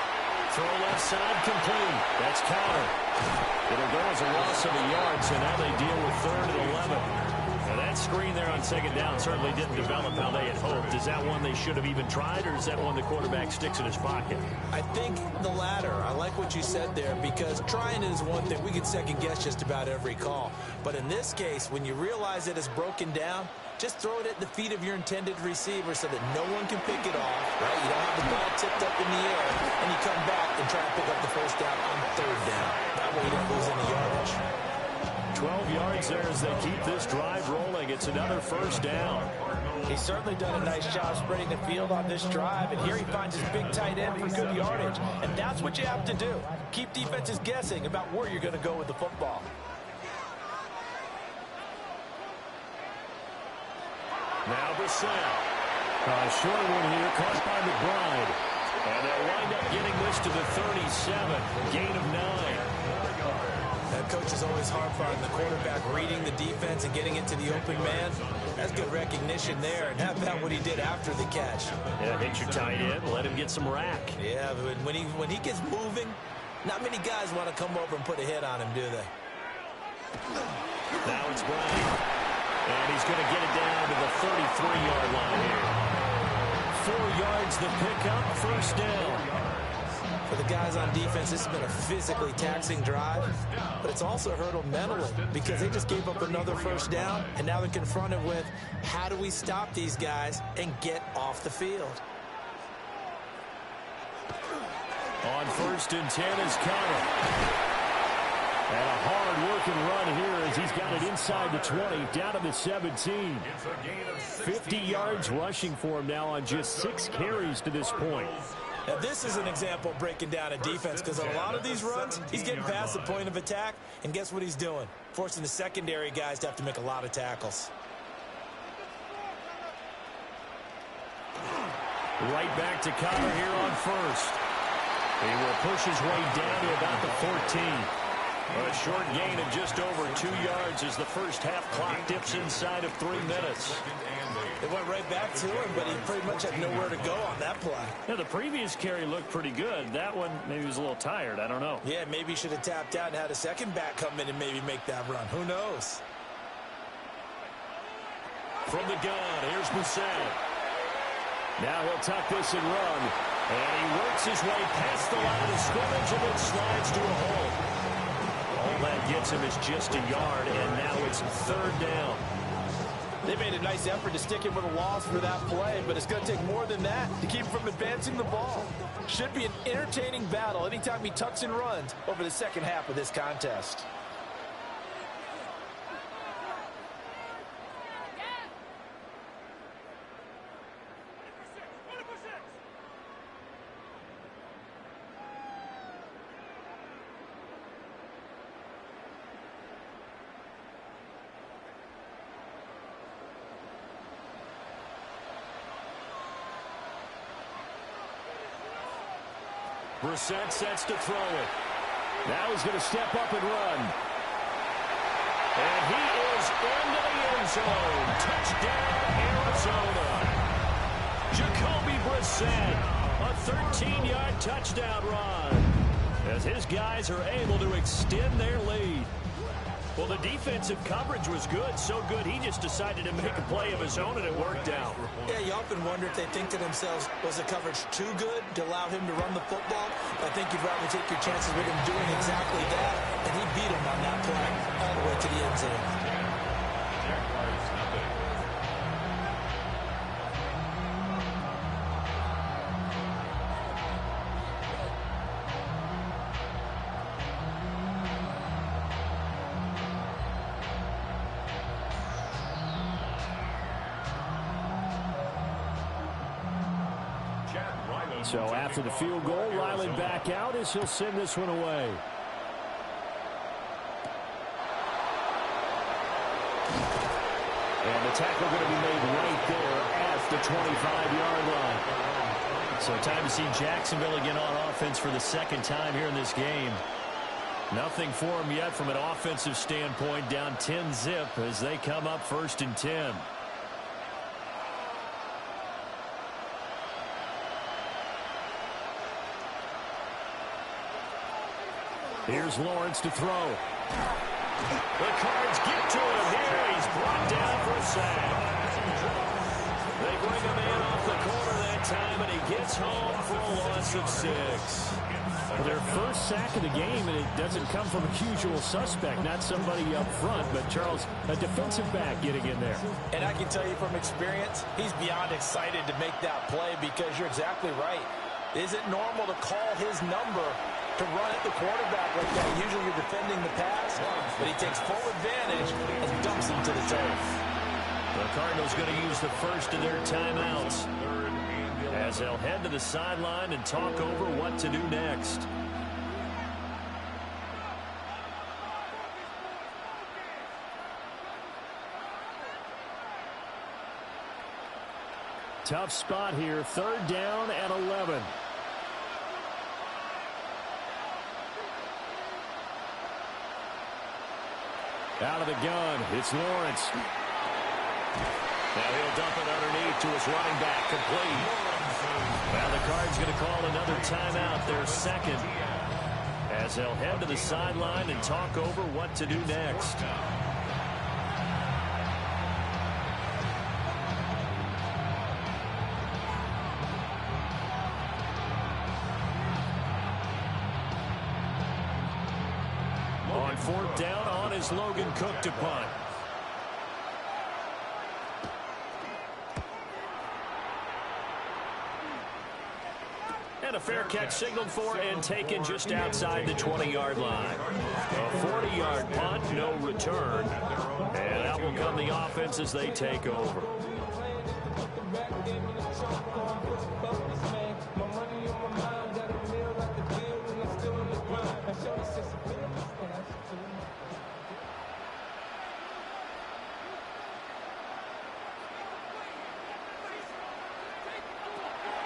Throw left side, complete. That's counter. It'll go as a loss of a yard, so now they deal with 3rd and 11. Now that screen there on 2nd down certainly didn't develop how they had hoped. Is that one they should have even tried, or is that one the quarterback sticks in his pocket? I think the latter. I like what you said there, because trying it is one thing. We can second guess just about every call. But in this case, when you realize it is broken down, just throw it at the feet of your intended receiver so that no one can pick it off, right? You don't have the ball tipped up in the air, and you come back and try to pick up the first down on 3rd down. That way you don't lose any yardage. 12 yards there as they keep this drive rolling. It's another first down. He's certainly done a nice job spreading the field on this drive, and here he finds his big tight end for good yardage. And that's what you have to do. Keep defenses guessing about where you're going to go with the football. Now Brissett. A short one here, caught by McBride. And they'll wind up getting this to the 37. Gain of 9. That coach is always hard finding the quarterback reading the defense and getting it to the open man. That's good recognition there. And how about what he did after the catch? Yeah, hit your tight end, let him get some rack. Yeah, but when he gets moving, not many guys want to come over and put a hit on him, do they? Now it's Bryant. And he's going to get it down to the 33-yard line here. 4 yards the pickup, first down. For the guys on defense, this has been a physically taxing drive, but it's also hurt them mentally because they just gave up another first down, and now they're confronted with, how do we stop these guys and get off the field? On 1st and 10 is Connor. And a hard-working run here as he's got it inside the 20, down to the 17. 50 yards rushing for him now on just 6 carries to this point. Now, this is an example of breaking down a defense, because on a lot of these runs, he's getting past the point of attack, and guess what he's doing? Forcing the secondary guys to have to make a lot of tackles. Right back to Connor here on 1st. He will push his way down to about the 14. A short gain of just over 2 yards as the first half clock dips inside of 3 minutes. It went right back to him, but he pretty much had nowhere to go on that play. Yeah, the previous carry looked pretty good. That one, maybe he was a little tired. I don't know. Yeah, maybe he should have tapped out and had a second back come in and maybe make that run. Who knows? From the gun, here's Brissett. Now he'll tuck this and run. And he works his way past the line of scrimmage and then slides to a hole. All that gets him is just a yard, and now it's 3rd down. They made a nice effort to stick him with a loss for that play, but it's going to take more than that to keep him from advancing the ball. Should be an entertaining battle anytime he tucks and runs over the second half of this contest. Brissett sets to throw it. Now he's going to step up and run. And he is into the end zone. Touchdown, Arizona. Jacoby Brissett, a 13-yard touchdown run, as his guys are able to extend their lead. Well, the defensive coverage was good, so good he just decided to make a play of his own, and it worked out. Yeah, you often wonder if they think to themselves, was the coverage too good to allow him to run the football? I think you'd rather take your chances with him doing exactly that, and he beat him on that play all the way to the end zone. So after the field goal, Riley back out as he'll send this one away. And the tackle going to be made right there at the 25-yard line. So time to see Jacksonville again on offense for the second time here in this game. Nothing for them yet from an offensive standpoint, down 10-zip as they come up 1st and 10. Here's Lawrence to throw. The Cards get to him here. He's brought down for a sack. They bring him in off the corner that time, and he gets home for a loss of 6. Their first sack of the game, and it doesn't come from a usual suspect, not somebody up front, but Charles, a defensive back getting in there. And I can tell you from experience, he's beyond excited to make that play because you're exactly right. Is it normal to call his number to run at the quarterback like that? Usually you're defending the pass, but he takes full advantage and dumps him to the turf. The Cardinals going to use the first of their timeouts as they'll head to the sideline and talk over what to do next. Tough spot here, 3rd down and 11. Out of the gun, it's Lawrence. Now he'll dump it underneath to his running back, complete. Now the Cards going to call another timeout, their second, as they'll head to the sideline and talk over what to do next. On 4th down, on is Logan Cook to punt. And a fair catch signaled for and taken just outside the 20-yard line. A 40-yard punt, no return. And out will come the offense as they take over.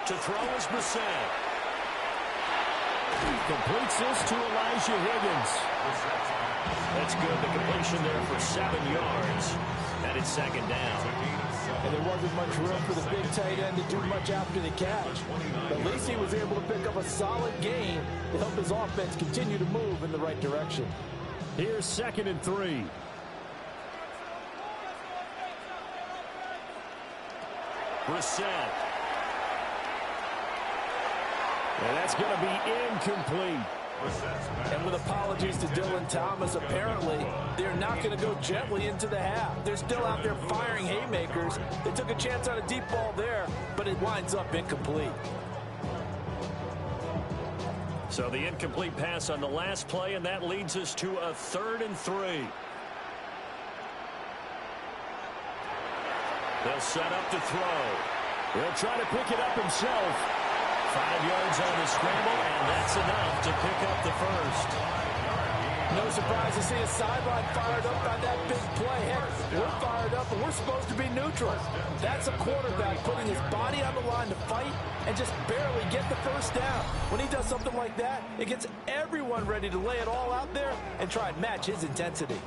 To throw is Brissett. Completes this to Elijah Higgins. That's good. The completion there for 7 yards. And it's 2nd down. And there wasn't much room for the big tight end to do much after the catch. But at least he was able to pick up a solid gain to help his offense continue to move in the right direction. Here's 2nd and 3. Brissett. And that's going to be incomplete. And with apologies to Dylan Thomas, apparently they're not going to go gently into the half. They're still out there firing haymakers. They took a chance on a deep ball there, but it winds up incomplete. So the incomplete pass on the last play, and that leads us to a 3rd and 3. They'll set up to throw. He'll try to pick it up himself. 5 yards on the scramble, and that's enough to pick up the first. No surprise to see a sideline fired up by that big play. Heck, we're fired up, and we're supposed to be neutral. That's a quarterback putting his body on the line to fight and just barely get the first down. When he does something like that, it gets everyone ready to lay it all out there and try and match his intensity.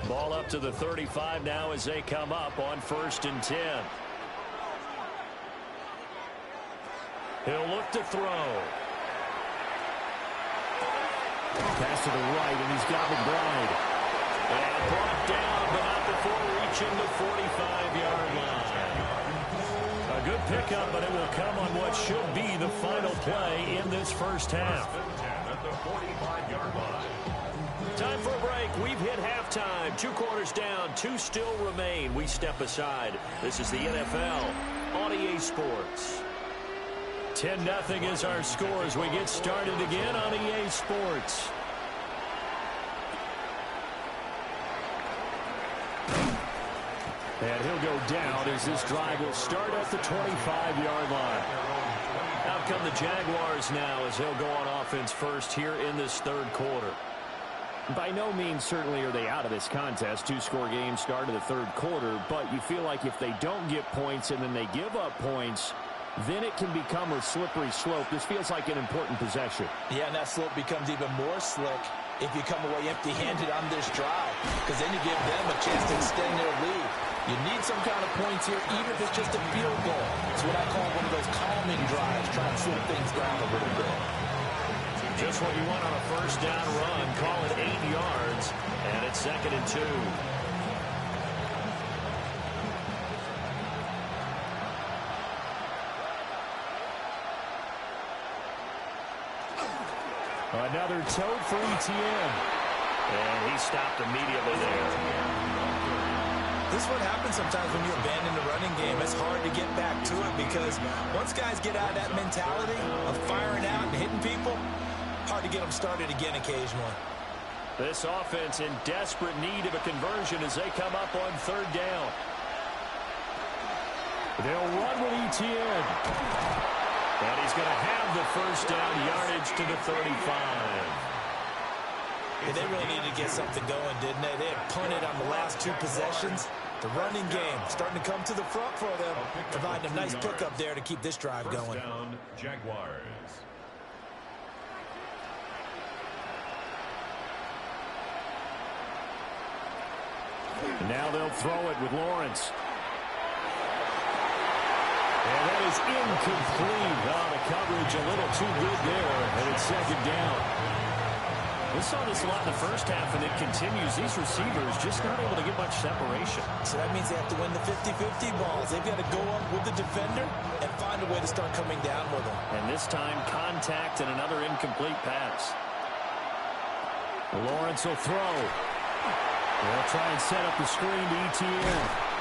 Ball up to the 35 now as they come up on 1st and 10. He'll look to throw. Pass to the right, and he's got McBride. And brought down, but not before reaching the 45-yard line. A good pickup, but it will come on what should be the final play in this first half. At the 45-yard line. Time for a break. We've hit halftime. 2 quarters down. 2 still remain. We step aside. This is the NFL on EA Sports. 10-0 is our score as we get started again on EA Sports. And he'll go down as this drive will start at the 25-yard line. Out come the Jaguars now as they'll go on offense first here in this third quarter. By no means certainly are they out of this contest. Two-score game start of the third quarter, but you feel like if they don't get points and then they give up points, then it can become a slippery slope. This feels like an important possession. Yeah, and that slope becomes even more slick if you come away empty-handed on this drive, because then you give them a chance to extend their lead. You need some kind of points here, even if it's just a field goal. It's what I call one of those calming drives, trying to slow things down a little bit. Just what you want on a first down run. Call it 8 yards, and it's 2nd and 2. Another tote for Etienne. And he stopped immediately there. This is what happens sometimes when you abandon the running game. It's hard to get back to it because once guys get out of that mentality of firing out and hitting people, hard to get them started again occasionally. This offense in desperate need of a conversion as they come up on third down. They'll run with Etienne. And he's going to have the first down, yardage to the 35. Yeah, they really needed to get something going, didn't they? They had punted on the last 2 possessions. The running game starting to come to the front for them, providing a nice pickup there to keep this drive going. First down, Jaguars. Now they'll throw it with Lawrence. And that is incomplete. Oh, the coverage a little too good there, and it's 2nd down. We saw this a lot in the first half, and it continues. These receivers just not able to get much separation. So that means they have to win the 50-50 balls. They've got to go up with the defender and find a way to start coming down with them. And this time, contact and another incomplete pass. Lawrence will throw. They'll try and set up the screen to Etienne.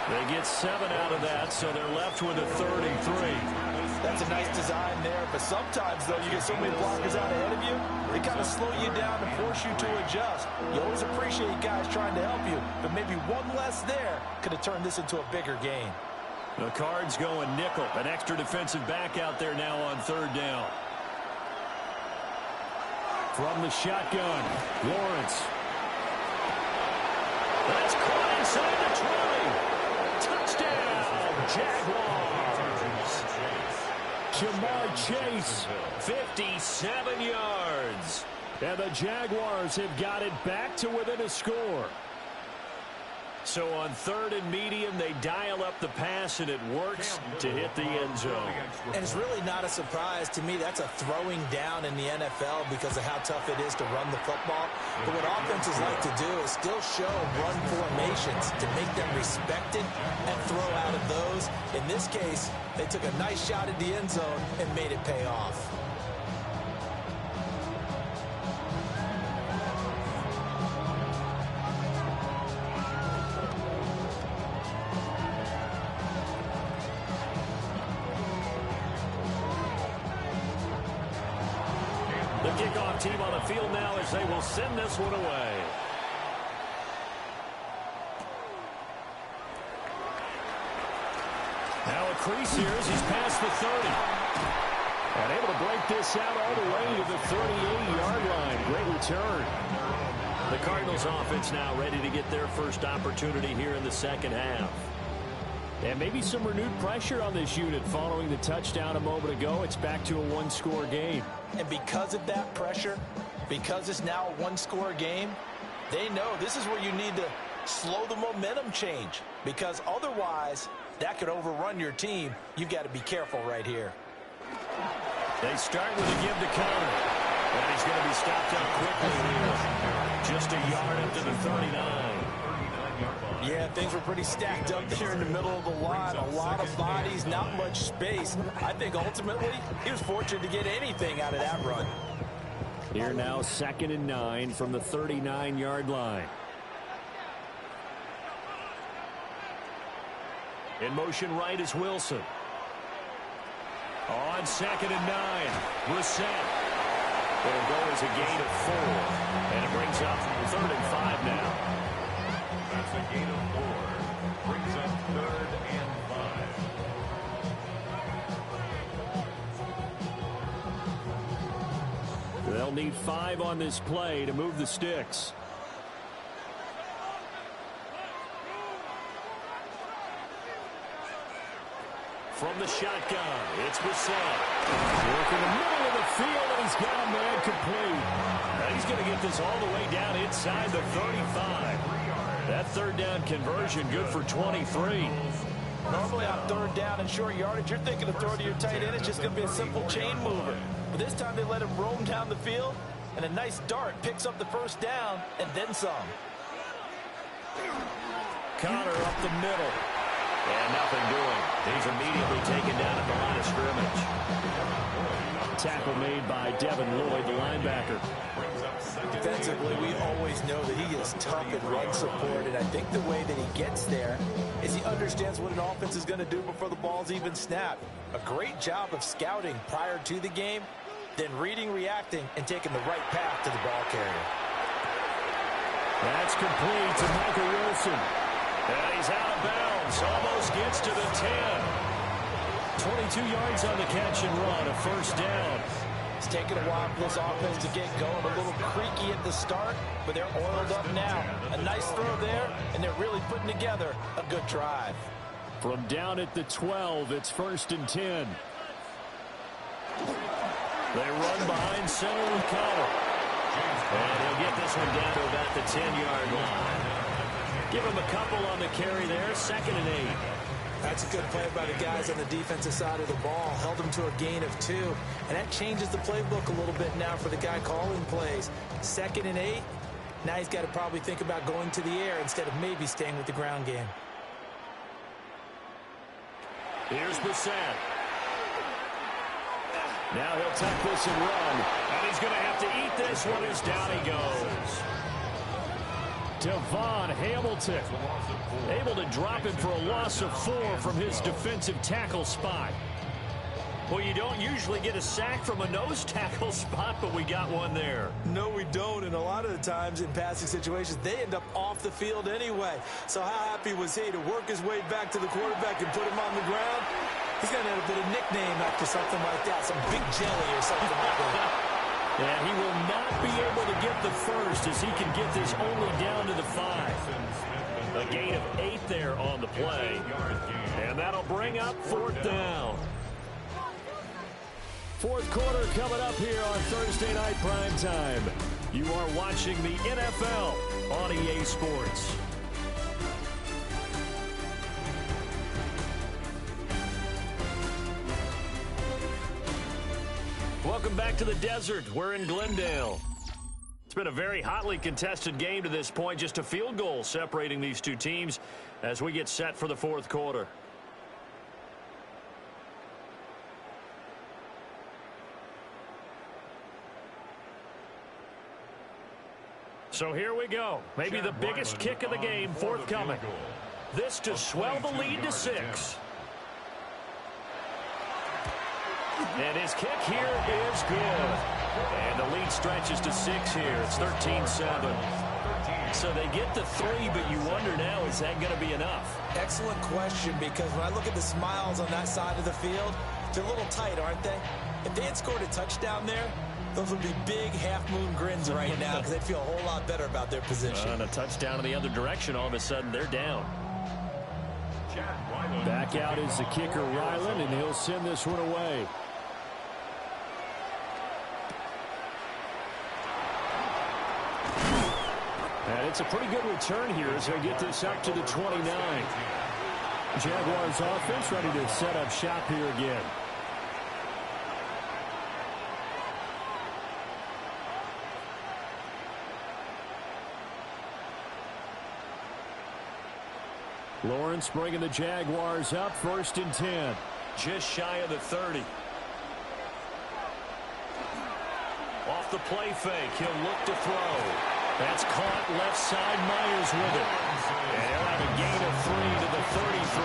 They get 7 out of that, so they're left with a 33. That's a nice design there, but sometimes, though, you get so many blockers out ahead of you, they kind of slow you down and force you to adjust. You always appreciate guys trying to help you, but maybe one less there could have turned this into a bigger game. The Cards going nickel. An extra defensive back out there now on third down. From the shotgun, Lawrence. That's caught inside the 20. Touchdown, Jaguars. Jamar Chase, 57 yards. And the Jaguars have got it back to within a score. So on third and medium, they dial up the pass, and it works to hit the end zone. And it's really not a surprise to me. That's a throwing down in the NFL because of how tough it is to run the football. But what offenses like to do is still show run formations to make them respected and throw out of those. In this case, they took a nice shot at the end zone and made it pay off. The kickoff team on the field now as they will send this one away. Now a crease here as he's past the 30. And able to break this out all the way to the 38-yard line. Great return. The Cardinals offense now ready to get their first opportunity here in the second half. And maybe some renewed pressure on this unit following the touchdown a moment ago. It's back to a one-score game. And because of that pressure, because it's now a one-score game, they know this is where you need to slow the momentum change. Because otherwise, that could overrun your team. You've got to be careful right here. They start with a give to counter. And he's going to be stopped up quickly here. Just a yard up to the 39. Yeah, things were pretty stacked up there in the middle of the line. A lot of bodies, not much space. I think ultimately he was fortunate to get anything out of that run. Here now 2nd and 9 from the 39-yard line. In motion right is Wilson. On 2nd and 9, Brissett. It'll go as a gain of 4, and it brings up 3rd and 5 now. That's a gain of 4. Brings up 3rd and 5. They'll need 5 on this play to move the sticks. From the shotgun, it's Brissett. Work in the middle of the field, and he's got a man complete. And he's going to get this all the way down inside the 35. That 3rd down conversion good for 23. Normally on 3rd down and short yardage, you're thinking of throw to your tight end. It's just going to be a simple chain mover. But this time they let him roam down the field, and a nice dart picks up the 1st down and then some. Connor up the middle. And nothing doing. He's immediately taken down at the line of scrimmage. Tackle made by Devin Lloyd, the linebacker. Defensively, we always know that he is tough in run support, and I think the way that he gets there is he understands what an offense is going to do before the ball's even snapped. A great job of scouting prior to the game, then reading, reacting, and taking the right path to the ball carrier. That's complete to Michael Wilson. And he's out of bounds. Almost gets to the 10. 22 yards on the catch and run, a 1st down. It's taken a while for this offense to get going. A little creaky at the start, but they're oiled up now. A nice throw there, and they're really putting together a good drive. From down at the 12, it's 1st and 10. They run behind center with Connor. And he'll get this one down to about the 10-yard line. Give him a couple on the carry there, 2nd and 8. That's a good play by the guys on the defensive side of the ball. Held him to a gain of 2. And that changes the playbook a little bit now for the guy calling plays. 2nd and 8. Now he's got to probably think about going to the air instead of maybe staying with the ground game. Here's Brissett. Now he'll tuck this and run. And he's going to have to eat this one as down he goes. Devon Hamilton able to drop him for a loss of 4 from his defensive tackle spot. Well, you don't usually get a sack from a nose tackle spot, but we got one there. No, we don't, and a lot of the times in passing situations, they end up off the field anyway. So how happy was he to work his way back to the quarterback and put him on the ground? He's going to have a bit of nickname after something like that, some big jelly or something like that. And he will not be able to get the 1st as he can get this only down to the 5. A gain of 8 there on the play. And that'll bring up 4th down. 4th quarter coming up here on Thursday Night Primetime. You are watching the NFL on EA Sports. Welcome back to the desert. We're in Glendale. It's been a very hotly contested game to this point. Just a field goal separating these two teams as we get set for the 4th quarter. So here we go. Maybe the biggest kick of the game forthcoming. This to swell the lead to 6. And his kick here is good. And the lead stretches to 6 here. It's 13-7. So they get the 3, but you wonder now, is that going to be enough? Excellent question, because when I look at the smiles on that side of the field, they're a little tight, aren't they? If they had scored a touchdown there, those would be big half-moon grins right now because they'd feel a whole lot better about their position. And a touchdown in the other direction, all of a sudden they're down. Back out is the kicker, Ryland, and he'll send this one away. And it's a pretty good return here as they get this up to the 29. Jaguars offense ready to set up shop here again. Lawrence bringing the Jaguars up, 1st and 10. Just shy of the 30. Off the play fake, he'll look to throw. That's caught left side, Myers with it. And he'll have a gain of 3 to the 33.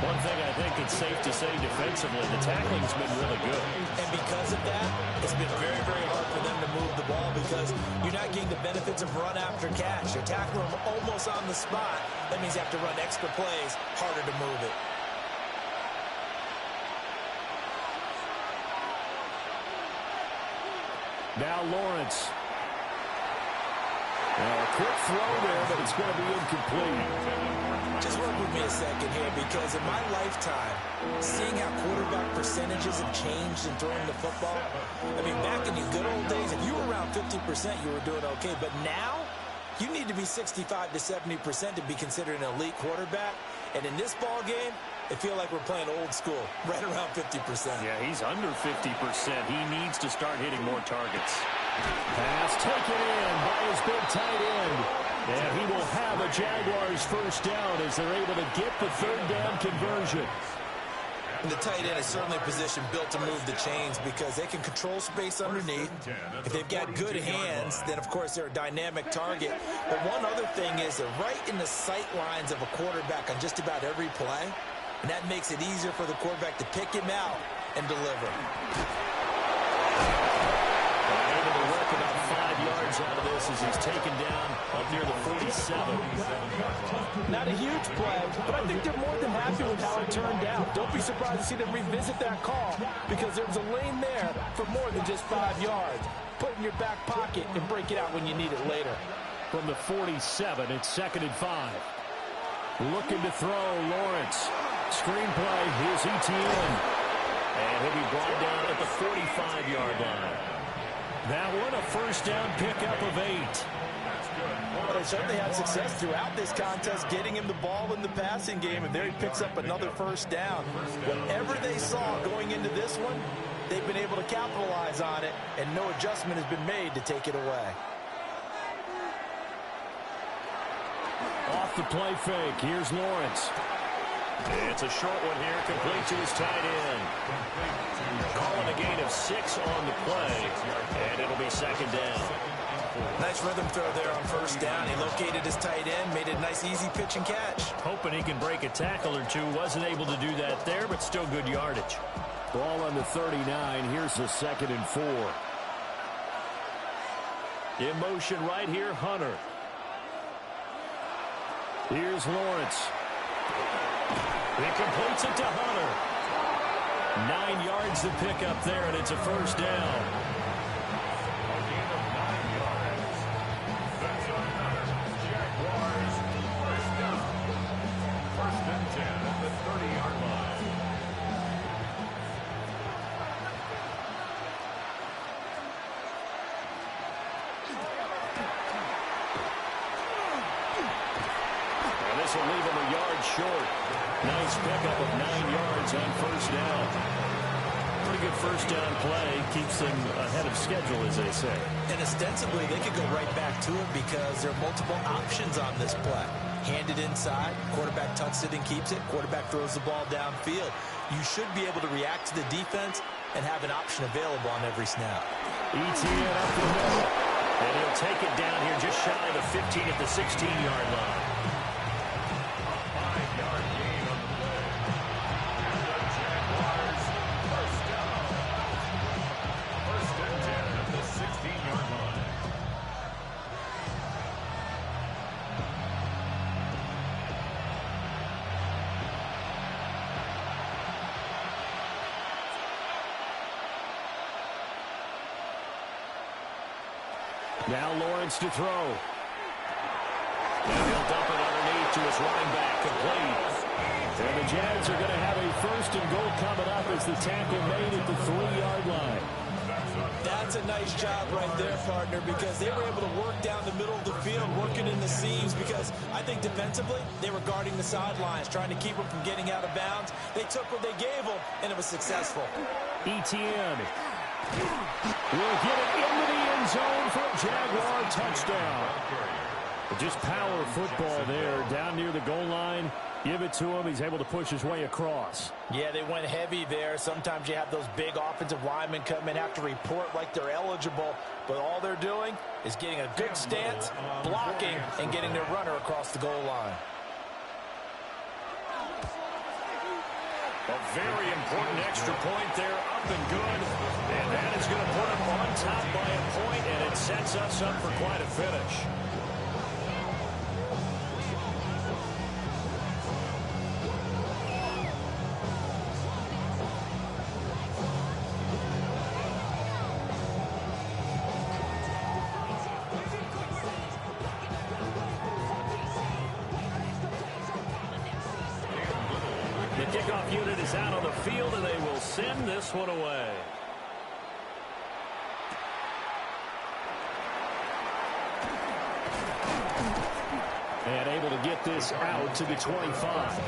one thing I think it's safe to say defensively, the tackling's been really good. And because of that, it's been very, very hard for them to move the ball because you're not getting the benefits of run after catch. You're tackling them almost on the spot. That means you have to run extra plays, harder to move it. Now Lawrence. Now a quick throw there, but it's going to be incomplete. Just work with me a second here because in my lifetime, seeing how quarterback percentages have changed in throwing the football, I mean, back in the good old days, if you were around 50%, you were doing okay. But now, you need to be 65 to 70% to be considered an elite quarterback. And in this ball game, I feel like we're playing old school, right around 50%. Yeah, he's under 50%. He needs to start hitting more targets. Pass taken in by his big tight end. And he will have a Jaguars first down as they're able to get the third down conversion. And the tight end is certainly a position built to move the chains because they can control space underneath. If they've got good hands, then, of course, they're a dynamic target. But one other thing is they're right in the sight lines of a quarterback on just about every play. And that makes it easier for the quarterback to pick him out and deliver. Able to work about 5 yards out of this as he's taken down up near the 47. Not a huge play, but I think they're more than happy with how it turned out. Don't be surprised to see them revisit that call because there was a lane there for more than just 5 yards. Put it in your back pocket and break it out when you need it later. From the 47, it's 2nd and 5. Looking to throw, Lawrence. Screenplay, here's Etienne. And he'll be brought down at the 45-yard line. That one a first down pickup of 8. Well, they certainly had success throughout this contest getting him the ball in the passing game, and there he picks up another first down. Whatever they saw going into this one, they've been able to capitalize on it, and no adjustment has been made to take it away. Off the play fake, here's Lawrence. It's a short one here, complete to his tight end. Calling a gain of 6 on the play, and it'll be 2nd down. Nice rhythm throw there on first down. He located his tight end, made it a nice easy pitch and catch. Hoping he can break a tackle or two. Wasn't able to do that there, but still good yardage. Ball on the 39. Here's the 2nd and 4. In motion right here, Hunter. Here's Lawrence. He completes it to Hunter. 9 yards to pick up there, and it's a first down. First and 10 at the 30-yard line. And this will leave him a yard short. Nice pickup of 9 yards on first down. Pretty good first down play. Keeps them ahead of schedule, as they say. And ostensibly, they could go right back to it because there are multiple options on this play. Hand it inside, quarterback tucks it and keeps it, quarterback throws the ball downfield. You should be able to react to the defense and have an option available on every snap. Etienne up the middle. And he'll take it down here just shy of the 15 at the 16-yard line. Now Lawrence to throw. And he'll dump it underneath to his running back, complete. And the Jags are going to have a 1st and goal coming up as the tackle made at the 3-yard line. That's a nice job right there, partner, because they were able to work down the middle of the field, working in the seams, because I think defensively, they were guarding the sidelines, trying to keep them from getting out of bounds. They took what they gave them, and it was successful. Etienne will get it into the end zone for a Jaguar touchdown. Just power football there, down near the goal line. Give it to him. He's able to push his way across. Yeah, they went heavy there. Sometimes you have those big offensive linemen come in, have to report like they're eligible, but all they're doing is getting a good stance, blocking, and getting their runner across the goal line. A very important extra point there, up and good. And that is going to put them on top by a point, and it sets us up for quite a finish. The kickoff unit is out on the field, and they will send this one away. And able to get this out to the 25.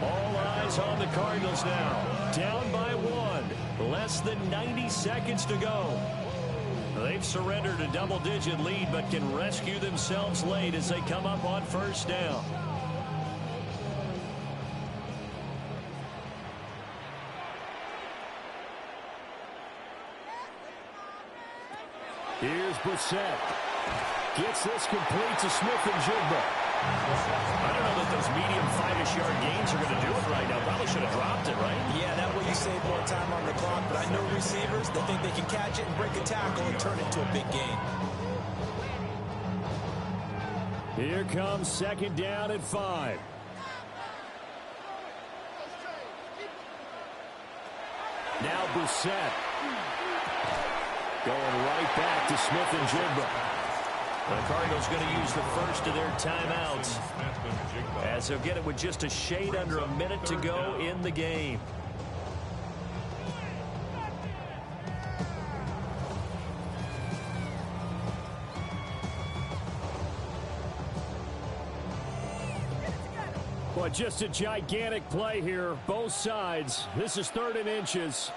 All eyes on the Cardinals now. Down by 1. Less than 90 seconds to go. They've surrendered a double-digit lead, but can rescue themselves late as they come up on first down. Here's Brissett. Gets this complete to Smith-Njigba. I don't know that those medium 5-ish yard gains are going to do it right now. Probably should have dropped it, right? Yeah, that way you save more time on the clock. But I know receivers, they think they can catch it and break a tackle and turn it into a big gain. Here comes second down at 5. Now Brissett. Going right back to Smith-Njigba. The Cardinals going to use the first of their timeouts, as they'll get it with just a shade under a minute to go in the game. But just a gigantic play here, both sides. This is 3rd and inches.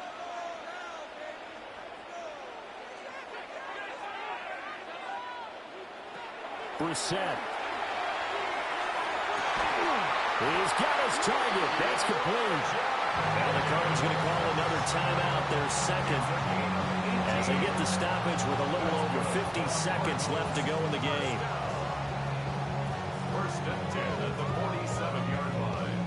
Brissett. He's got his target. That's complete. Now the Cardinals going to call another timeout, their second, as they get the stoppage with a little over 50 seconds left to go in the game. 1st and 10 at the 47-yard line.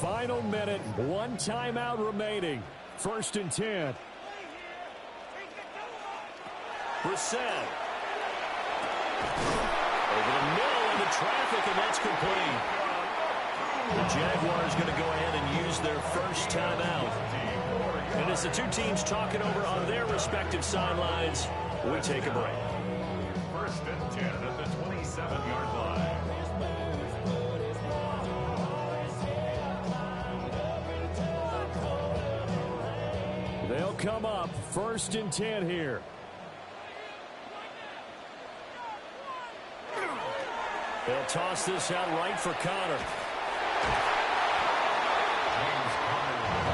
Final minute, 1 timeout remaining. 1st and 10. Brissett. Over the middle into traffic, and that's complete. The Jaguars going to go ahead and use their first timeout. And as the two teams talking over on their respective sidelines, we take a break. 1st and 10 at the 27-yard line. They'll come up 1st and 10 here. They'll toss this out right for Connor.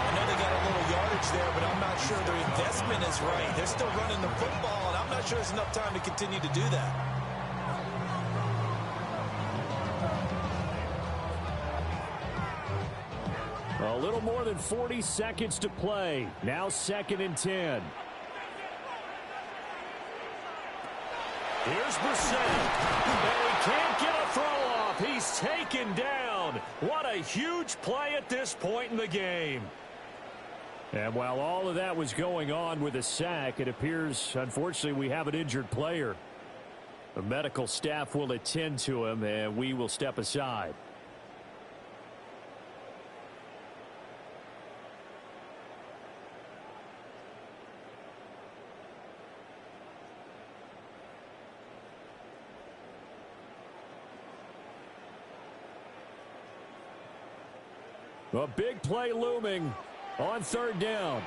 I know they got a little yardage there, but I'm not sure their investment is right. They're still running the football, and I'm not sure there's enough time to continue to do that. A little more than 40 seconds to play. Now 2nd and 10. Here's Brissett. And he can't get a throw off. He's taken down. What a huge play at this point in the game. And while all of that was going on with a sack, it appears, unfortunately, we have an injured player. The medical staff will attend to him, and we will step aside. A big play looming on 3rd down.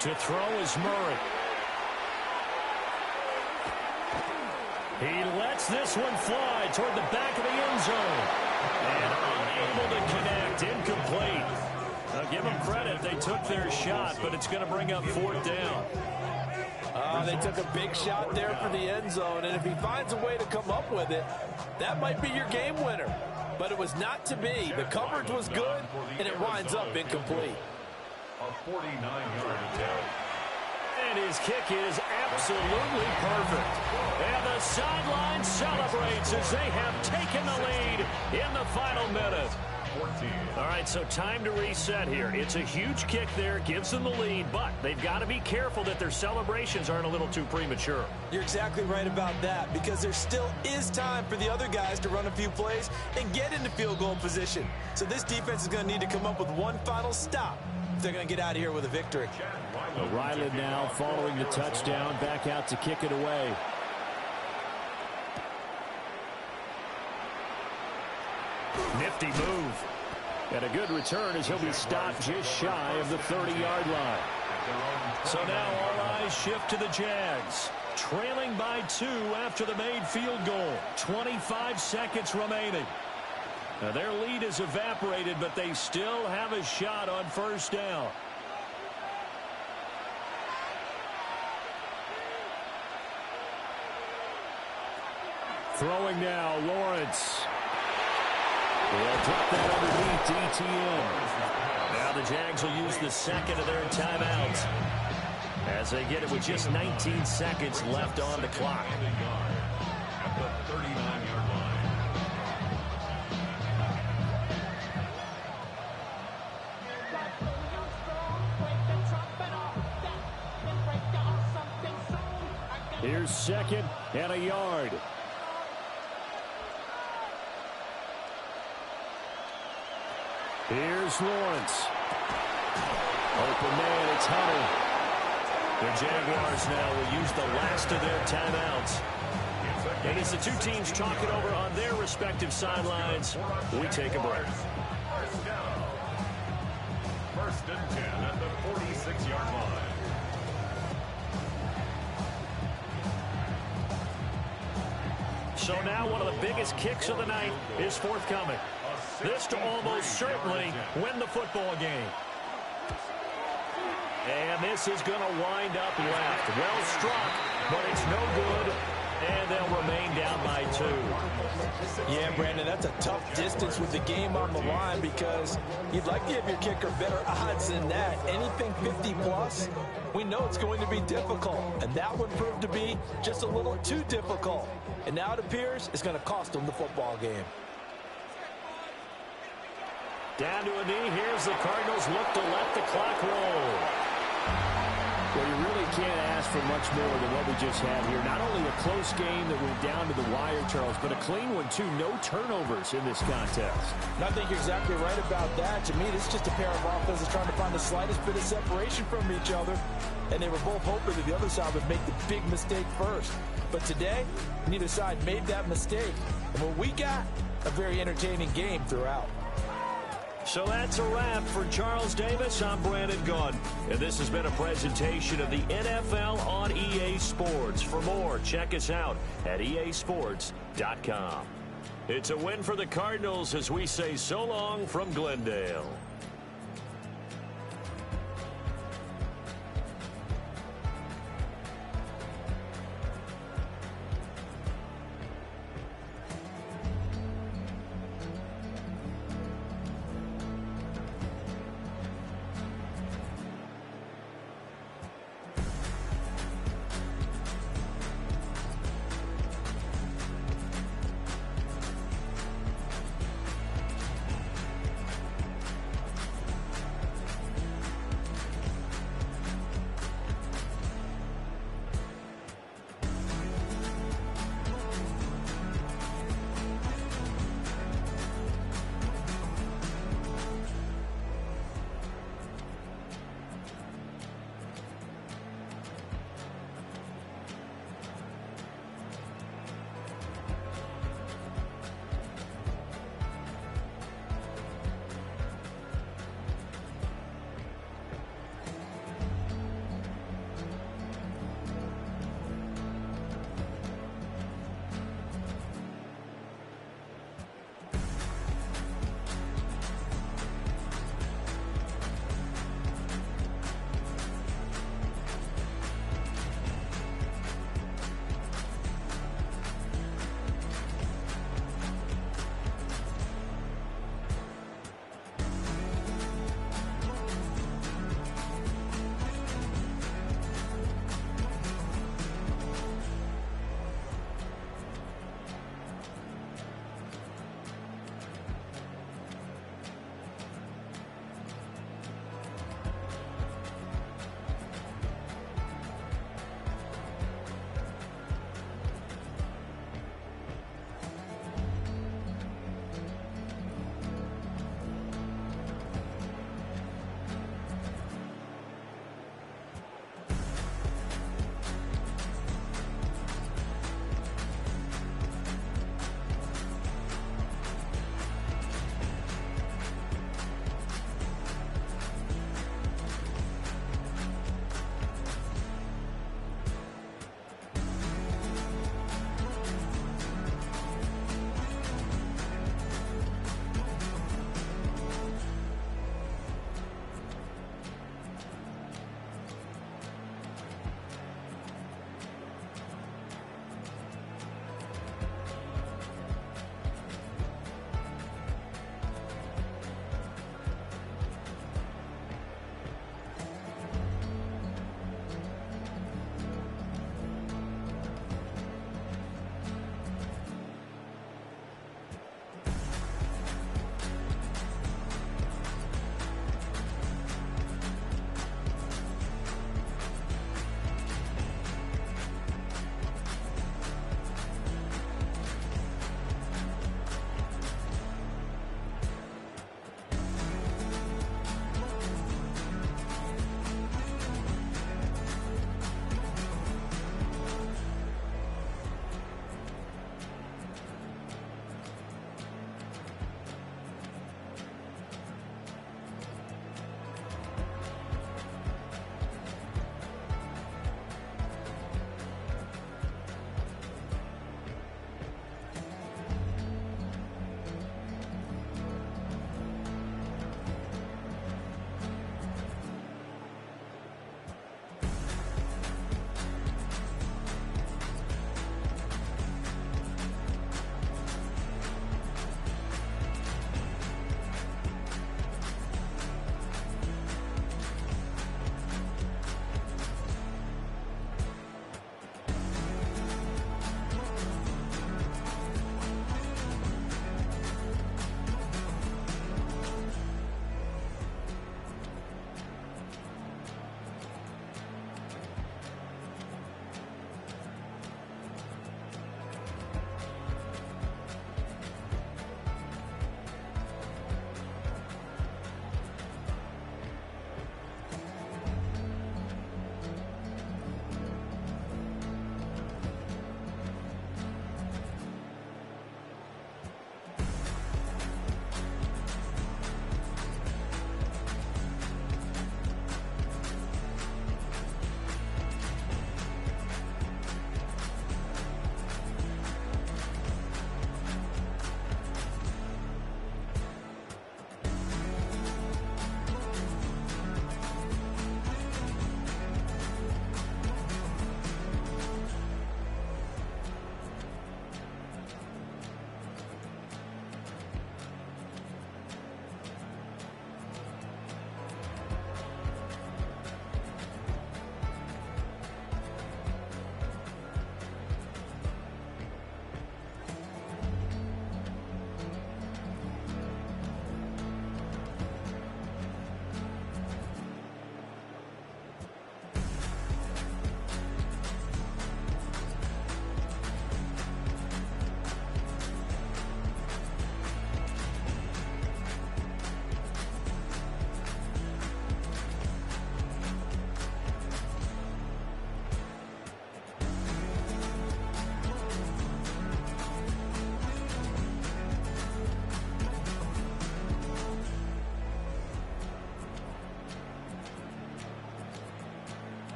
To throw is Murray. He lets this one fly toward the back of the end zone. And unable to connect, incomplete. Now give them credit, they took their shot, but it's going to bring up 4th down. They took a big shot there for the end zone, and if he finds a way to come up with it, that might be your game winner. but it was not to be. The coverage was good, and it winds up incomplete. A 49-yard attempt. And his kick is absolutely perfect. And the sideline celebrates as they have taken the lead in the final minute. 14. All right, so time to reset here. It's a huge kick there, gives them the lead, but they've got to be careful that their celebrations aren't a little too premature. You're exactly right about that, because there still is time for the other guys to run a few plays and get into field goal position. So this defense is going to need to come up with one final stop if they're going to get out of here with a victory. Ryland now following the touchdown, back out to kick it away. Nifty move. And a good return as he'll be stopped just shy of the 30-yard line. So now all eyes shift to the Jags. Trailing by 2 after the made field goal. 25 seconds remaining. Now their lead is evaporated, but they still have a shot on first down. Throwing now, Lawrence. They'll drop that underneath to Etienne. Now the Jags will use the second of their timeouts as they get it with just 19 seconds left on the clock. At the 39-yard line. Here's second and a yard. Here's Lawrence. Open man, it's Hunter. The Jaguars now will use the last of their timeouts. And as the two teams talk it over on their respective sidelines, we take a break. First down. First and 10 at the 46-yard line. So now one of the biggest kicks of the night is forthcoming. This to almost certainly win the football game. And this is going to wind up left. Well struck, but it's no good. And they'll remain down by 2. Yeah, Brandon, that's a tough distance with the game on the line because you'd like to have your kicker better odds than that. Anything 50-plus, we know it's going to be difficult. And that would prove to be just a little too difficult. And now it appears it's going to cost them the football game. Down to a knee. Here's the Cardinals look to let the clock roll. Well, you really can't ask for much more than what we just had here. Not only a close game that went down to the wire, Charles, but a clean one, too. No turnovers in this contest. And I think you're exactly right about that. To me, this is just a pair of offenses trying to find the slightest bit of separation from each other. And they were both hoping that the other side would make the big mistake first. But today, neither side made that mistake. And what we got, a very entertaining game throughout. So that's a wrap for Charles Davis. I'm Brandon Gunn. And this has been a presentation of the NFL on EA Sports. For more, check us out at easports.com. It's a win for the Cardinals as we say so long from Glendale.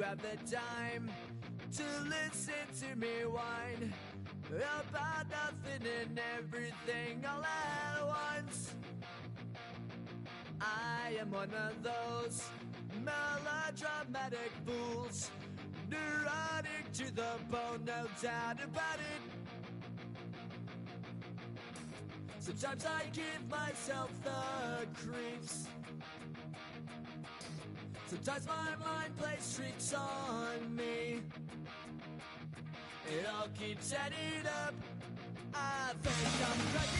you have the time to listen to me whine about nothing and everything all at once. I am one of those melodramatic fools, neurotic to the bone, no doubt about it. Sometimes I give myself the creeps. Sometimes my mind plays tricks on me. It all keeps adding up. I think I'm cracking